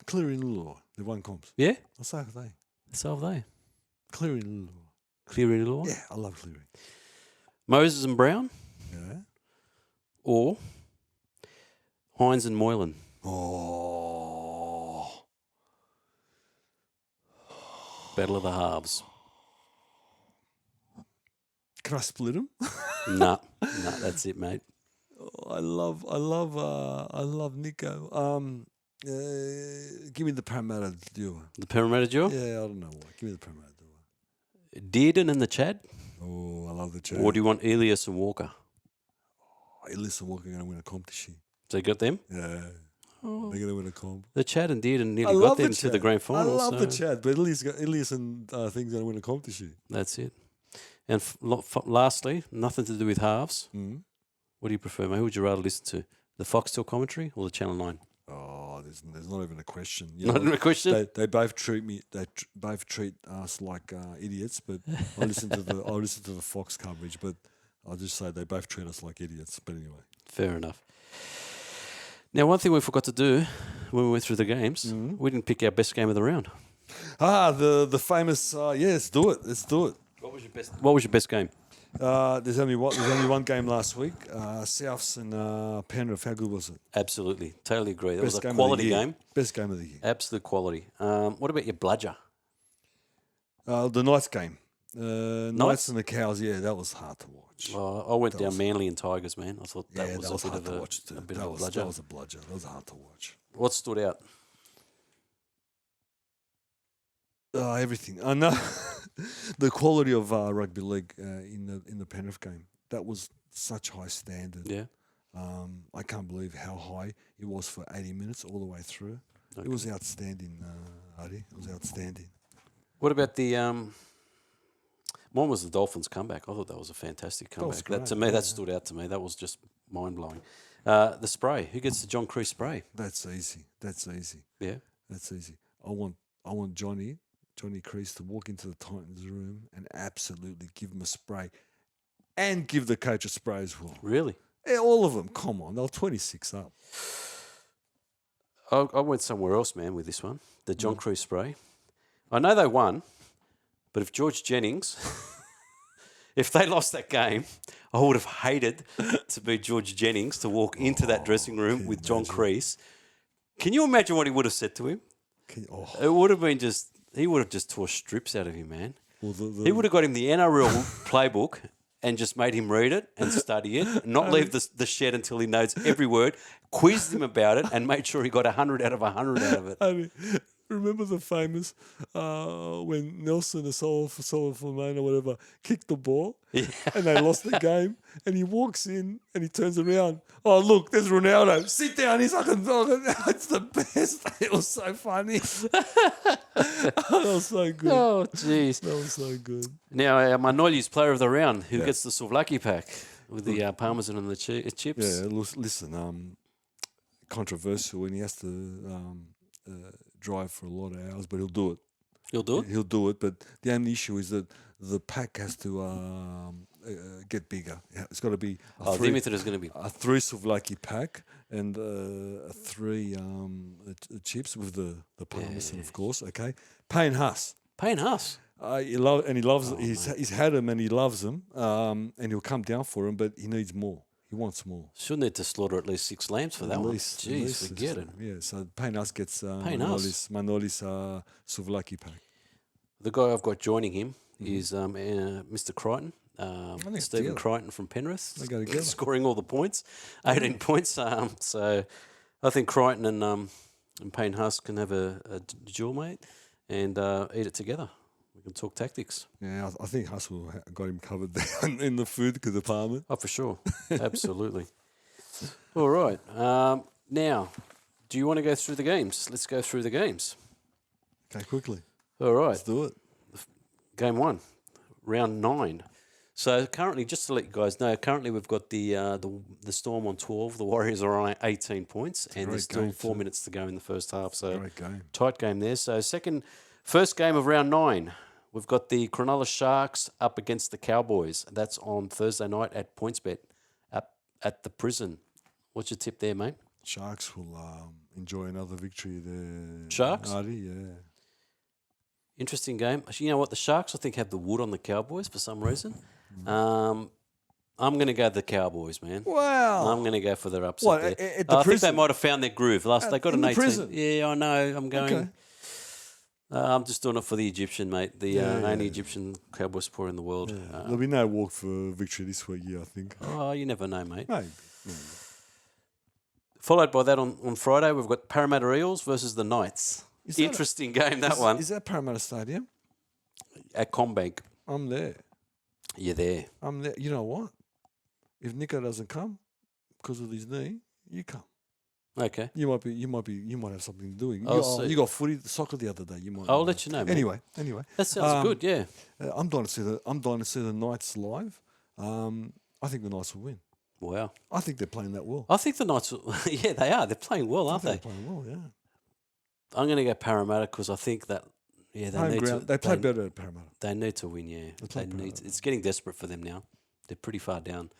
Cleary and Luai. They've won comps. Yeah. So have they. So have they. Cleary and Luai. Cleary and Luai. Yeah, I love Cleary. Moses and Brown, Yeah. or Hines and Moylan. Oh. Battle of the halves. Can I split them? Nah, that's it, mate. I love Nico. Give me the Parramatta duo. The Parramatta duo? Yeah, I don't know why. Give me the Parramatta duo. Dearden and the Chad? Oh, I love the Chad. Or do you want Elias and Walker? Elias and Walker are going to win a comp this year. So you got them? Yeah. They're going to win a comp. The Chad and Dearden nearly got them to the grand final. I love the Chad, but Elias and things going to win a comp this year. That's it. And lastly, nothing to do with halves. What do you prefer, mate? Who would you rather listen to? The Foxtel commentary or the Channel 9? Oh, there's not even a question. Not even a question? They both treat me. Both treat us like idiots. But I listen to the Fox coverage. But I'll just say they both treat us like idiots. But anyway, fair enough. Now, one thing we forgot to do when we went through the games, we didn't pick our best game of the round. The famous. Let's do it. Let's do it. What was your best game? There's only one game last week. Souths and Penrith. How good was it? Absolutely, totally agree. That was a quality game. Best game of the year. Absolute quality. What about your bludger? The Knights game. Knights and the Cows. Yeah, that was hard to watch. I went down Manly and Tigers, man. I thought that was a bit of a bludger. That was a bludger. That was hard to watch. What stood out? Everything. I know the quality of rugby league in the Penrith game. That was such high standard. Yeah. I can't believe how high it was for 80 minutes all the way through. Okay. It was outstanding, Adi. It was outstanding. What about the one was the Dolphins' comeback? I thought that was a fantastic comeback. That to me, that stood out to me. That was just mind blowing. The spray. Who gets the John Cree spray? That's easy. Yeah. That's easy. I want Johnny Crease to walk into the Titans room and absolutely give him a spray and give the coach a spray as well. Really? Yeah, all of them. Come on. They're 26 up. I went somewhere else, man, with this one. The John Cruz spray. I know they won, but if George Jennings, if they lost that game, I would have hated to be George Jennings to walk into that dressing room with John Creese. Can you imagine what he would have said to him? It would have been he would have just tore strips out of him, man. Well, He would have got him the NRL playbook and just made him read it and study it, not leave the shed until he knows every word, quizzed him about it, and made sure he got 100 out of 100 out of it. I mean, remember the famous when Nelson or Solomon or whatever kicked the ball and they lost the game, and he walks in and he turns around. Oh, look, there's Ronaldo. Sit down. He's like, it's the best. It was so funny. That was so good. Oh, jeez. That was so good. Now, Manoli's player of the round, who gets the Souvlaki pack with the parmesan and the chips. Yeah, listen, controversial, and he has to drive for a lot of hours, but he'll do it. He'll do it? He'll do it, but the only issue is that the pack has to get bigger. It's got to be Dimitri's going to be... a 3 souvlaki pack and 3 chips with the parmesan, of course, okay? Payne Haas. Payne Haas? He loves. He's had them and he loves them, and he'll come down for them, but he needs more. He wants more. She'll need to slaughter at least 6 lambs for that one. Jeez, forget it. Yeah, so Payne Haas gets Haas. Manoli's souvlaki pack. The guy I've got joining him is Mr. Crichton. Stephen Crichton from Penrith. They go together. Scoring all the points. 18 points. So I think Crichton and Payne Haas can have a duel, mate, and eat it together. We can talk tactics. Yeah, I think Hustle got him covered there in the food because of Palmer. Oh, for sure. Absolutely. All right. Now, do you want to go through the games? Let's go through the games. Okay, quickly. All right. Let's do it. Game 1, round 9. So currently, just to let you guys know, currently we've got the Storm on 12. The Warriors are on 18 points, and there's still 4 minutes to go in the first half. So Great game. Tight game there. So first game of round 9. We've got the Cronulla Sharks up against the Cowboys. That's on Thursday night at PointsBet up at the Prison. What's your tip there, mate? Sharks will enjoy another victory there. Sharks? Artie, yeah. Interesting game. Actually, you know what? The Sharks, I think, have the wood on the Cowboys for some reason. I'm going to go the Cowboys, man. Wow. I'm going to go for their upset What, there. at the I think Prison? they might have found their groove. They got in an the 18. Prison? Yeah, I know. I'm going... Okay. I'm just doing it for the Egyptian, mate. The only Egyptian Cowboy supporter in the world. Yeah. There'll be no walk for victory this week, I think. Oh, you never know, mate. Maybe. Followed by that on Friday, we've got Parramatta Eels versus the Knights. Interesting game, that one. Is that Parramatta Stadium? At Combank. I'm there. You're there. I'm there. You know what? If Nico doesn't come because of his knee, you come. Okay. You might have something to do. See. You got soccer the other day. You might. I'll let you know, man. Anyway. That sounds good, yeah. I'm dying to see the Knights live. I think the Knights will win. Wow. I think they're playing that well. I think the Knights, yeah, they are. They're playing well, aren't they? They're playing well, yeah. I'm going to go Parramatta because I think that, yeah, they play better at Parramatta. They need to win, yeah. It's getting desperate for them now. They're pretty far down.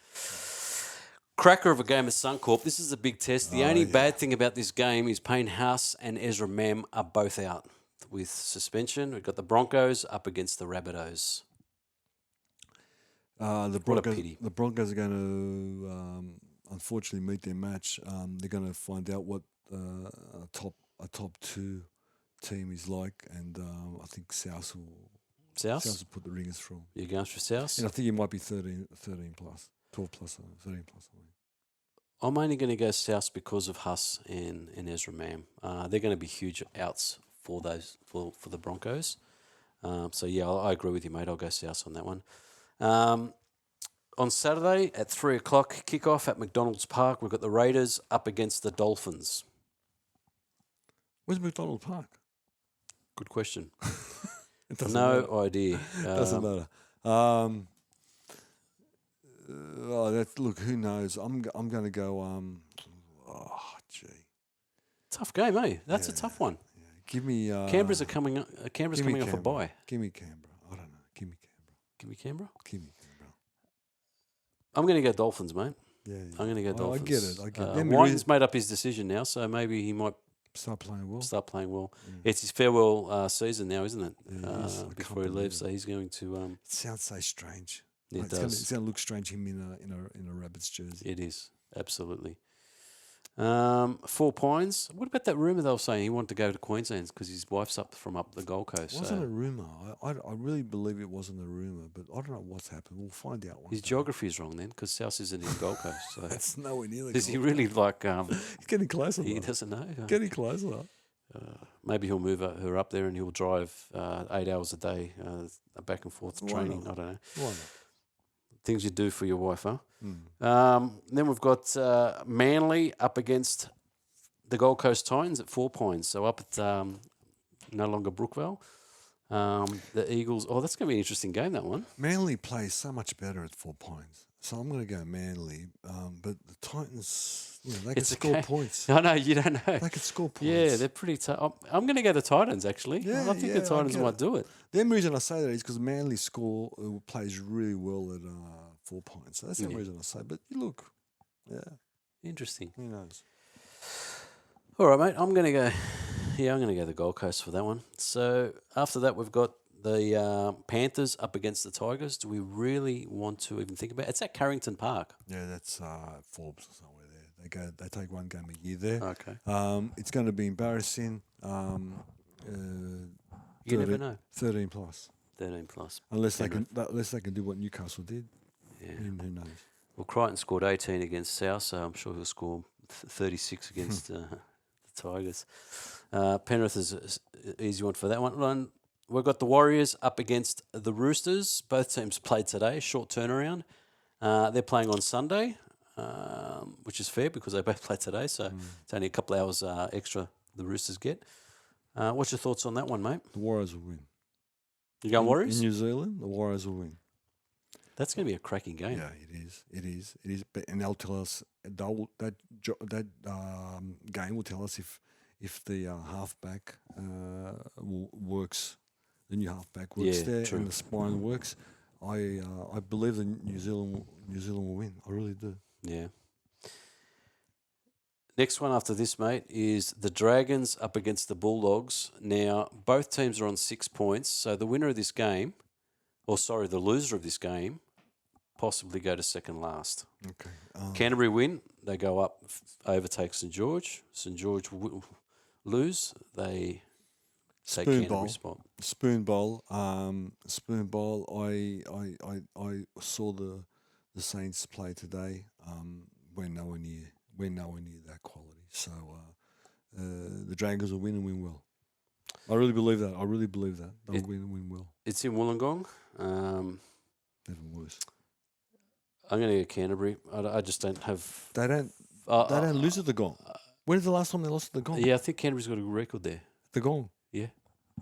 Cracker of a game at Suncorp. This is a big test. The only bad thing about this game is Payne Haas and Ezra Mam are both out with suspension. We've got the Broncos up against the Rabbitohs. What a pity. The Broncos are going to, unfortunately, meet their match. They're going to find out what a top 2 team is like, and I think South will put the ringers through. You're going for South? And I think it might be 13 plus, 12 plus, 13 plus. I'm only going to go South because of Huss and Ezra Mam. They're going to be huge outs for the Broncos. So yeah, I agree with you, mate. I'll go South on that one. On Saturday at 3:00 kickoff at McDonald's Park, we've got the Raiders up against the Dolphins. Where's McDonald's Park? Good question. No idea. Doesn't matter. Look, who knows? I'm going to go. Tough game, eh? That's a tough one. Yeah. Give me. Canberra's coming off a bye. Give me Canberra. I don't know. Give me Canberra. Give me Canberra. Give me Canberra. I'm going to go Dolphins, mate. Yeah. I'm going to go Dolphins. I get it. Whiten's made up his decision now, so maybe he might Start playing well. Start playing well. It's his farewell season now, isn't it? Yeah, it is. I can't Before he believe leaves, it. so he's going to. It sounds so strange. It Like, does. it's gonna look strange him in a Rabbits jersey. It is absolutely. 4 Pines. What about that rumor they were saying he wanted to go to Queensland because his wife's up the Gold Coast? It wasn't a rumor. I really believe it wasn't a rumor, but I don't know what's happened. We'll find out. His geography is wrong then, because South isn't in Gold Coast. So That's nowhere near the is he Gold really like? Coast. He's getting closer. He though. doesn't know. Getting closer. Maybe he'll move her up there and he'll drive 8 hours a day back and forth Why training. not? I don't know. Why not? Things you do for your wife, huh? Mm. Then we've got Manly up against the Gold Coast Titans at 4 Pines. So up at no longer Brookvale. The Eagles. Oh, that's going to be an interesting game, that one. Manly plays so much better at 4 Pines. So I'm going to go Manly. But the Titans, they can score points. I know, you don't know. They can score points. Yeah, they're pretty tough. I'm going to go the Titans, actually. Yeah, I think the Titans might do it. The only reason I say that is because Manly plays really well at 4 Pines. So that's the only reason I say. But you look, Interesting. who knows? All right, mate. I'm going to go. Yeah, I'm going to go the Gold Coast for that one. So after that, we've got the Panthers up against the Tigers. Do we really want to even think about it? It's at Carrington Park. Yeah, that's Forbes or somewhere there. They take one game a year there. Okay. It's going to be embarrassing. You never know. 13 plus. 13 plus. Unless they can do what Newcastle did. Yeah. Who knows? Well, Crichton scored 18 against South, so I'm sure he'll score 36 against the Tigers. Penrith is an easy one for that one. We've got the Warriors up against the Roosters. Both teams played today, short turnaround. They're playing on Sunday, which is fair because they both played today, so it's only a couple hours extra the Roosters get. What's your thoughts on that one, mate? The Warriors will win. You going Warriors? In New Zealand, the Warriors will win. That's going to be a cracking game. Yeah, it is. But, and they'll tell us that game will tell us if the halfback works, the new halfback works there, true. and the spine works. I believe that New Zealand will win. I really do. Yeah. Next one after this, mate, is the Dragons up against the Bulldogs. Now, both teams are on 6 points, so the winner of this game, the loser of this game, possibly go to second last. Okay. Canterbury win, they go up, overtake St George. St George lose, they take Canterbury spot. Spoon bowl. I saw the Saints play today. We're nowhere near that quality. So the Dragons will win and win well. I really believe that. They'll win and win well. It's in Wollongong. Even worse. I'm going to go Canterbury. I just don't have. They don't lose at the Gong. When is the last time they lost at the Gong? Yeah, I think Canterbury's got a good record there. The Gong. Yeah,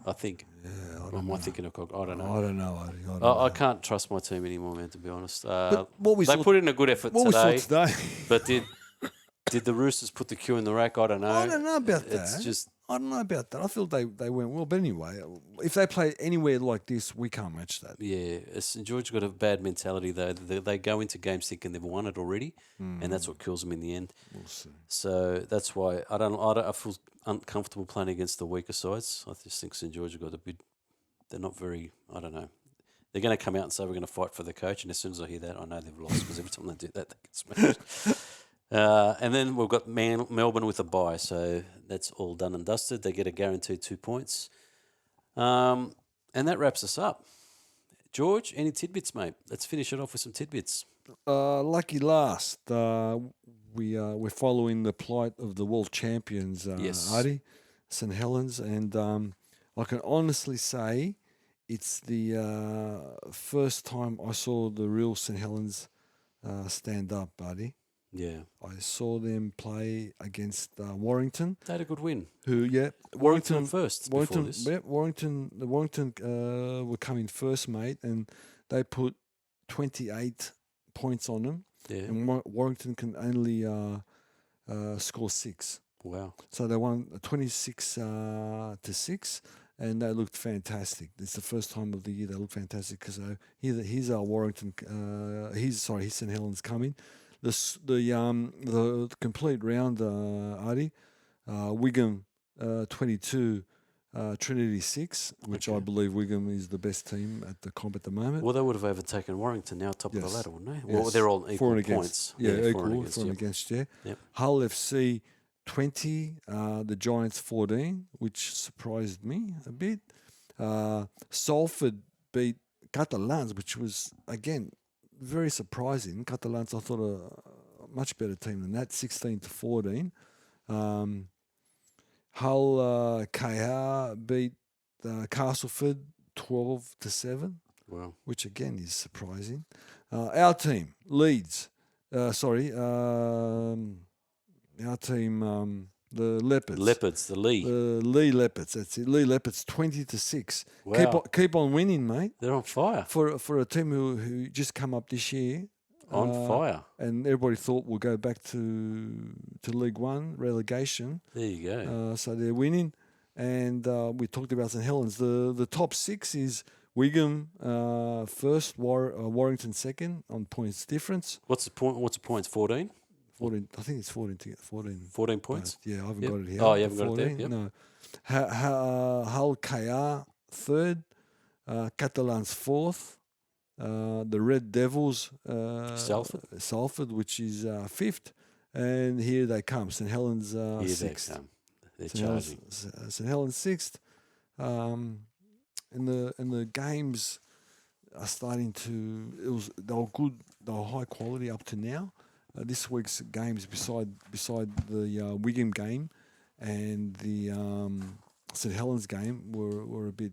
I think. Yeah, Am I thinking of? I don't know. I don't know. I can't trust my team anymore, man. To be honest, But they put in a good effort what today. we saw today. But did the Roosters put the cue in the rack? I don't know. I don't know about that. It's just I don't know about that. I feel they went well. But anyway, if they play anywhere like this, we can't match that. yeah. St George got a bad mentality though. They go into games thinking they've won it already, and that's what kills them in the end. We'll see. So that's why I feel uncomfortable playing against the weaker sides. I just think St George have got a bit. They're not very. I don't know. They're going to come out and say we're going to fight for the coach, and as soon as I hear that, I know they've lost because every time they do that, they get smashed. And then we've got Melbourne with a bye, so that's all done and dusted. They get a guaranteed 2 points. And that wraps us up. George, any tidbits, mate? Let's finish it off with some tidbits. Lucky last. We're following the plight of the world champions, Yes. Artie, St Helens, and I can honestly say it's the first time I saw the real St Helens stand up, Artie. Yeah. I saw them play against Warrington. They had a good win. Warrington first Warrington, before this. yeah, Warrington were coming first, mate, and they put 28 points on them. Yeah. And Warrington can only score 6. Wow. So they won 26 to 6, and they looked fantastic. It's the first time of the year they look fantastic because here's our Warrington. Here's St Helens coming. The complete round, Artie, Wigan 22, Trinity 6, which I believe Wigan is the best team at the comp at the moment. Well, they would have overtaken Warrington now, top of the Yes. ladder, wouldn't they? Yes. Well, they're all For equal and points. against. Yeah, for and equal. against, For and yep. against, yeah. Yep. Hull FC 20, the Giants 14, which surprised me a bit. Salford beat Catalans, which was, again, very surprising. Catalans, I thought, a much better team than that, 16-14. Hull KR beat Castleford 12-7, Wow. which again is surprising. Our team, Leeds, our team, the Leopards. Leopards, the Lee. The Lee Leopards, that's it. Lee Leopards 20-6. Wow. Keep on winning, mate. They're on fire. For a team who just come up this year. On fire. And everybody thought we'll go back to League One relegation. There you go. So they're winning. And we talked about St Helens. The top 6 is Wigan first, Warrington second on points difference. What's the point? What's the points? 14? 14. I think it's 14 to get 14. 14 points? Yeah, I haven't Yep. got it here. Oh, you haven't got it 14. there? Yep. No. Hull KR third, Catalans fourth, the Red Devils Salford, which is fifth, and here they come. St Helens Here sixth. they come. They're charging. St Helens sixth. And the games are starting to. They were good. They were high quality up to now. This week's games, beside the Wigan game and the St Helens game, were a bit,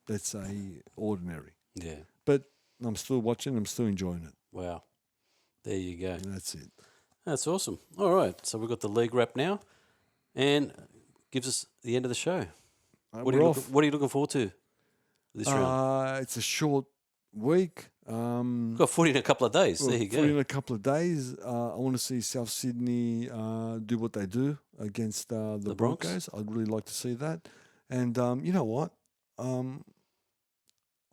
let's say, ordinary. Yeah. But I'm still watching. I'm still enjoying it. Wow. There you go. And that's it. That's awesome. All right. So we've got the league wrap now, and gives us the end of the show. What are you looking forward to this round? It's a short week. Got footy in a couple of days. There you go. Footy in a couple of days. I want to see South Sydney do what they do against the Broncos. I'd really like to see that. And you know what? I'm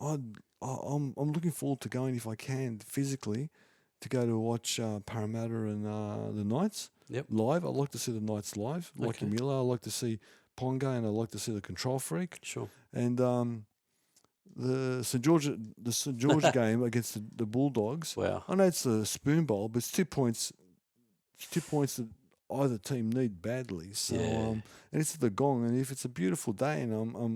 looking forward to going, if I can, physically, to go to watch Parramatta and the Knights live. I'd like to see the Knights live. Lockie Miller. I'd like to see Ponga, and I'd like to see the Control Freak. Sure. And the St George game against the Bulldogs. Wow. I know it's a spoon bowl, but it's 2 points. It's 2 points that either team need badly. So and it's at the Gong, and if it's a beautiful day and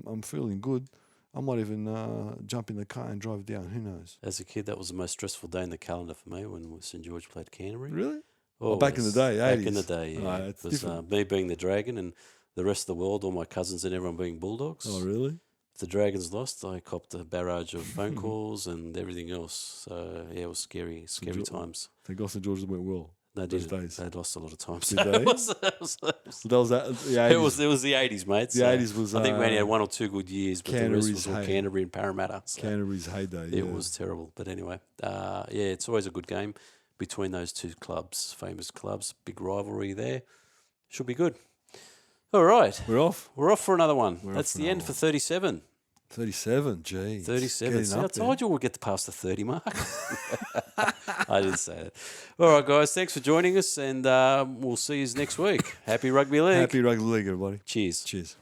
I'm feeling good, I might even jump in the car and drive down. Who knows? As a kid, that was the most stressful day in the calendar for me when St George played Canterbury. Really? Oh, back in the day, 80s. Back in the day, yeah. Oh, it was me being the Dragon and the rest of the world, all my cousins and everyone being Bulldogs. Oh, really? If the Dragons lost, I copped a barrage of phone calls and everything else. So, yeah, it was scary times. Thank God St George went well. They those did. days. They'd lost a lot of times. Did they? It was the 80s. It was the 80s, mate. The 80s was. I think we only had 1 or 2 good years, but the rest was all Canterbury and Parramatta. So Canterbury's heyday. Yeah. it was terrible. But anyway, it's always a good game between those two clubs, famous clubs. Big rivalry there. Should be good. All right. We're off. We're off for another one. That's the end for 37. 37, gee. 37. See, I told you we'll get past the 30 mark. I didn't say that. All right, guys. Thanks for joining us, and we'll see you next week. Happy Rugby League. Happy Rugby League, everybody. Cheers. Cheers.